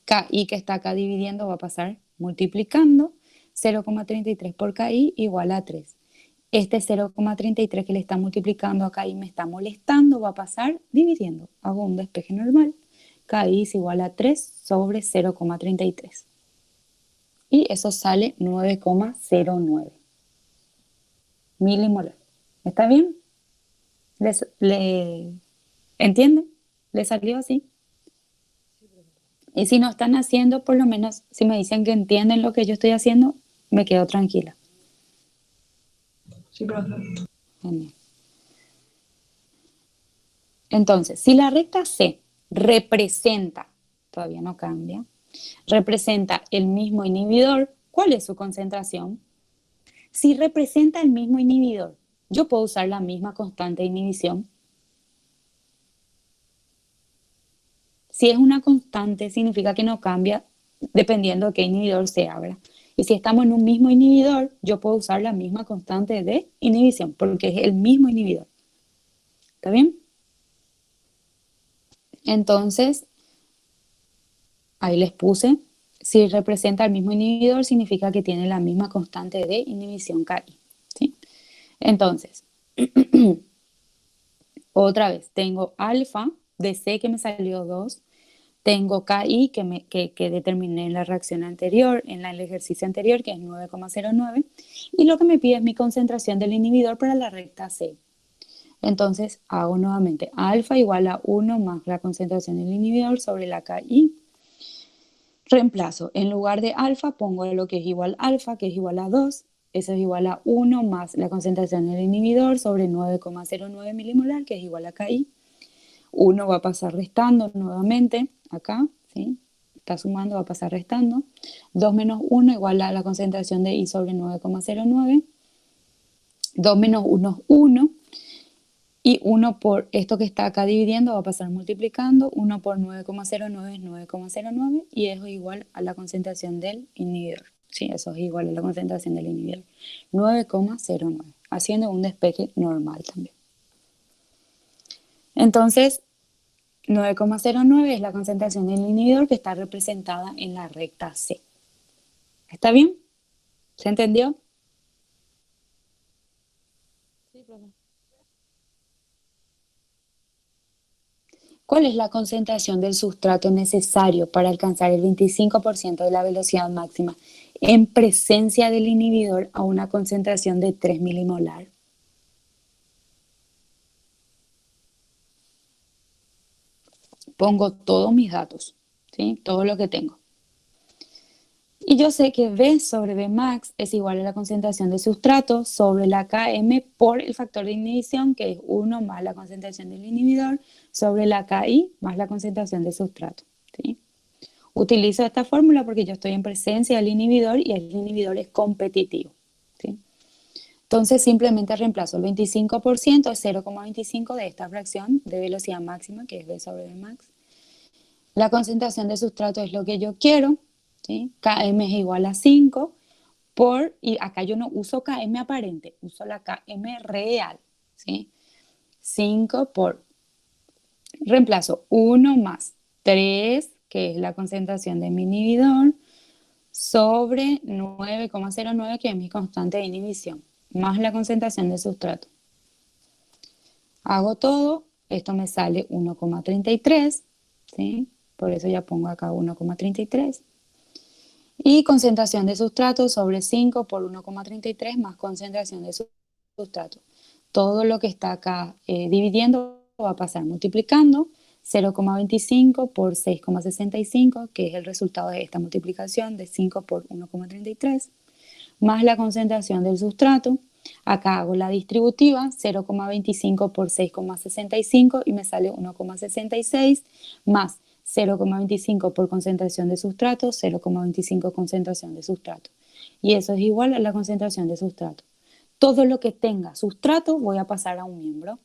KI que está acá dividiendo va a pasar multiplicando. 0,33 por KI igual a 3. Este 0,33 que le está multiplicando a KI me está molestando, va a pasar dividiendo. Hago un despeje normal. KI es igual a 3 sobre 0,33. Y eso sale 9,09 milimolar. ¿Está bien? ¿Le entienden? ¿Le salió así? Y si no están haciendo, por lo menos si me dicen que entienden lo que yo estoy haciendo, me quedo tranquila. Sí, profe. Genial. Entonces, si la recta C representa, todavía no cambia, representa el mismo inhibidor, ¿cuál es su concentración? Si representa el mismo inhibidor, yo puedo usar la misma constante de inhibición. Si es una constante, significa que no cambia dependiendo de qué inhibidor se abra. Y si estamos en un mismo inhibidor, yo puedo usar la misma constante de inhibición, porque es el mismo inhibidor. ¿Está bien? Entonces, ahí les puse, si representa el mismo inhibidor, significa que tiene la misma constante de inhibición KI. ¿Sí? Entonces, otra vez, tengo alfa de C que me salió 2, tengo KI que determiné en la reacción anterior, en el ejercicio anterior, que es 9,09, y lo que me pide es mi concentración del inhibidor para la recta C. Entonces hago nuevamente alfa igual a 1 más la concentración del inhibidor sobre la KI. Reemplazo, en lugar de alfa pongo lo que es igual alfa, que es igual a 2. Eso es igual a 1 más la concentración del inhibidor sobre 9,09 milimolar, que es igual a KI. 1 va a pasar restando nuevamente, acá, ¿sí? Está sumando, va a pasar restando. 2 menos 1 igual a la concentración de I sobre 9,09. 2 menos 1 es 1. Y 1 por esto que está acá dividiendo va a pasar multiplicando. 1 por 9,09 es 9,09 y eso es igual a la concentración del inhibidor. Sí, eso es igual a la concentración del inhibidor. 9,09, haciendo un despeje normal también. Entonces, 9,09 es la concentración del inhibidor que está representada en la recta C. ¿Está bien? ¿Se entendió? Sí, profe. ¿Cuál es la concentración del sustrato necesario para alcanzar el 25% de la velocidad máxima en presencia del inhibidor a una concentración de 3 milimolar? Pongo todos mis datos, ¿sí? Todo lo que tengo. Y yo sé que V sobre V max es igual a la concentración de sustrato sobre la Km por el factor de inhibición, que es 1 más la concentración del inhibidor, sobre la Ki más la concentración de sustrato. ¿Sí? Utilizo esta fórmula porque yo estoy en presencia del inhibidor y el inhibidor es competitivo. ¿Sí? Entonces simplemente reemplazo el 25%, es 0,25 de esta fracción de velocidad máxima, que es V sobre V max. La concentración de sustrato es lo que yo quiero. ¿Sí? Km es igual a 5 y acá yo no uso KM aparente, uso la KM real, ¿sí? 5 por, reemplazo 1 más 3, que es la concentración de mi inhibidor, sobre 9,09, que es mi constante de inhibición, más la concentración de sustrato. Hago todo, esto me sale 1,33, ¿sí? Por eso ya pongo acá 1,33. Y concentración de sustrato sobre 5 por 1,33 más concentración de sustrato. Todo lo que está acá dividiendo va a pasar multiplicando 0,25 por 6,65, que es el resultado de esta multiplicación de 5 por 1,33, más la concentración del sustrato. Acá hago la distributiva, 0,25 por 6,65 y me sale 1,66, más 0,25 por concentración de sustrato, 0,25 concentración de sustrato. Y eso es igual a la concentración de sustrato. Todo lo que tenga sustrato voy a pasar a un miembro.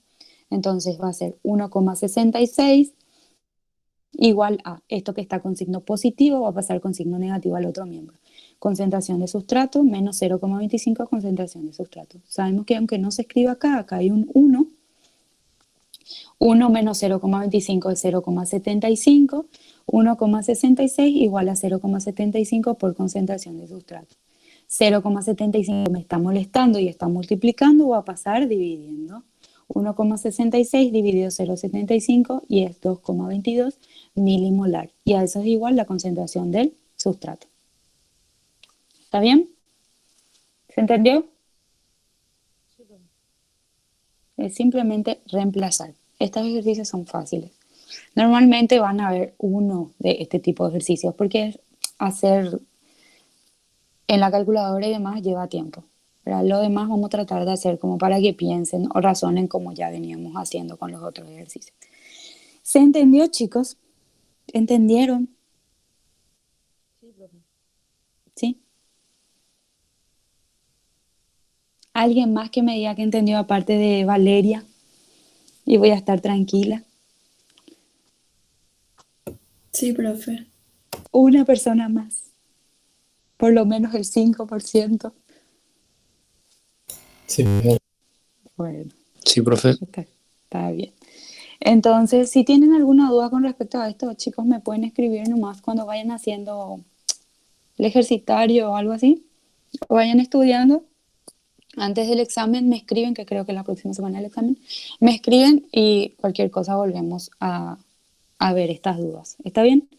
Entonces va a ser 1,66 igual a esto que está con signo positivo, va a pasar con signo negativo al otro miembro. Concentración de sustrato menos 0,25 concentración de sustrato. Sabemos que aunque no se escriba acá, acá hay un 1. 1 menos 0,25 es 0,75. 1,66 igual a 0,75 por concentración de sustrato. 0,75 me está molestando y está multiplicando, va a pasar dividiendo. 1,66 dividido 0,75 y es 2,22 milimolar. Y a eso es igual la concentración del sustrato. ¿Está bien? ¿Se entendió? Es simplemente reemplazar. Estos ejercicios son fáciles. Normalmente van a haber uno de este tipo de ejercicios porque hacer en la calculadora y demás lleva tiempo. ¿Verdad? Lo demás vamos a tratar de hacer como para que piensen o razonen como ya veníamos haciendo con los otros ejercicios. ¿Se entendió, chicos? ¿Entendieron? Sí, profe. ¿Sí? ¿Alguien más que me diga que entendió aparte de Valeria? Y voy a estar tranquila. Sí, profe. Una persona más. Por lo menos el 5%. Sí. Bueno, Sí, profe. está bien. Entonces, si tienen alguna duda con respecto a esto, chicos, me pueden escribir nomás cuando vayan haciendo el ejercitario o algo así, o vayan estudiando. Antes del examen me escriben, que creo que la próxima semana el examen, me escriben y cualquier cosa volvemos a ver estas dudas. ¿Está bien?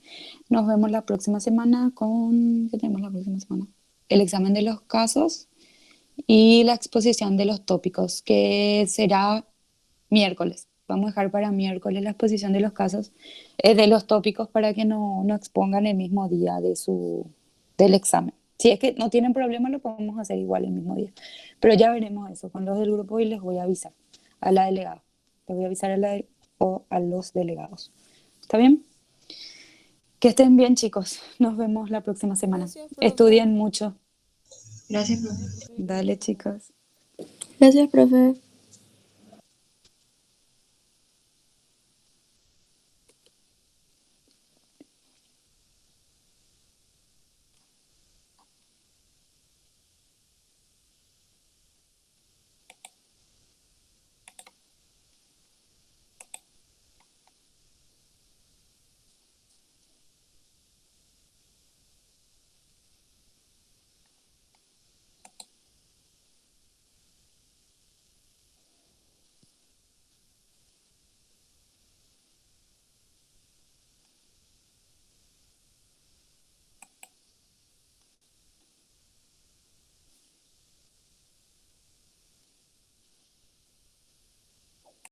Nos vemos la próxima semana con... ¿Qué tenemos la próxima semana? El examen de los casos y la exposición de los tópicos, que será miércoles. Vamos a dejar para miércoles la exposición de los casos, de los tópicos, para que no expongan el mismo día del examen. Si es que no tienen problema, lo podemos hacer igual el mismo día. Pero ya veremos eso con los del grupo y les voy a avisar a la delegada. Les voy a avisar a los delegados. ¿Está bien? Que estén bien, chicos. Nos vemos la próxima semana. Gracias, profe. Estudien mucho. Gracias, profe. Dale, chicos. Gracias, profe.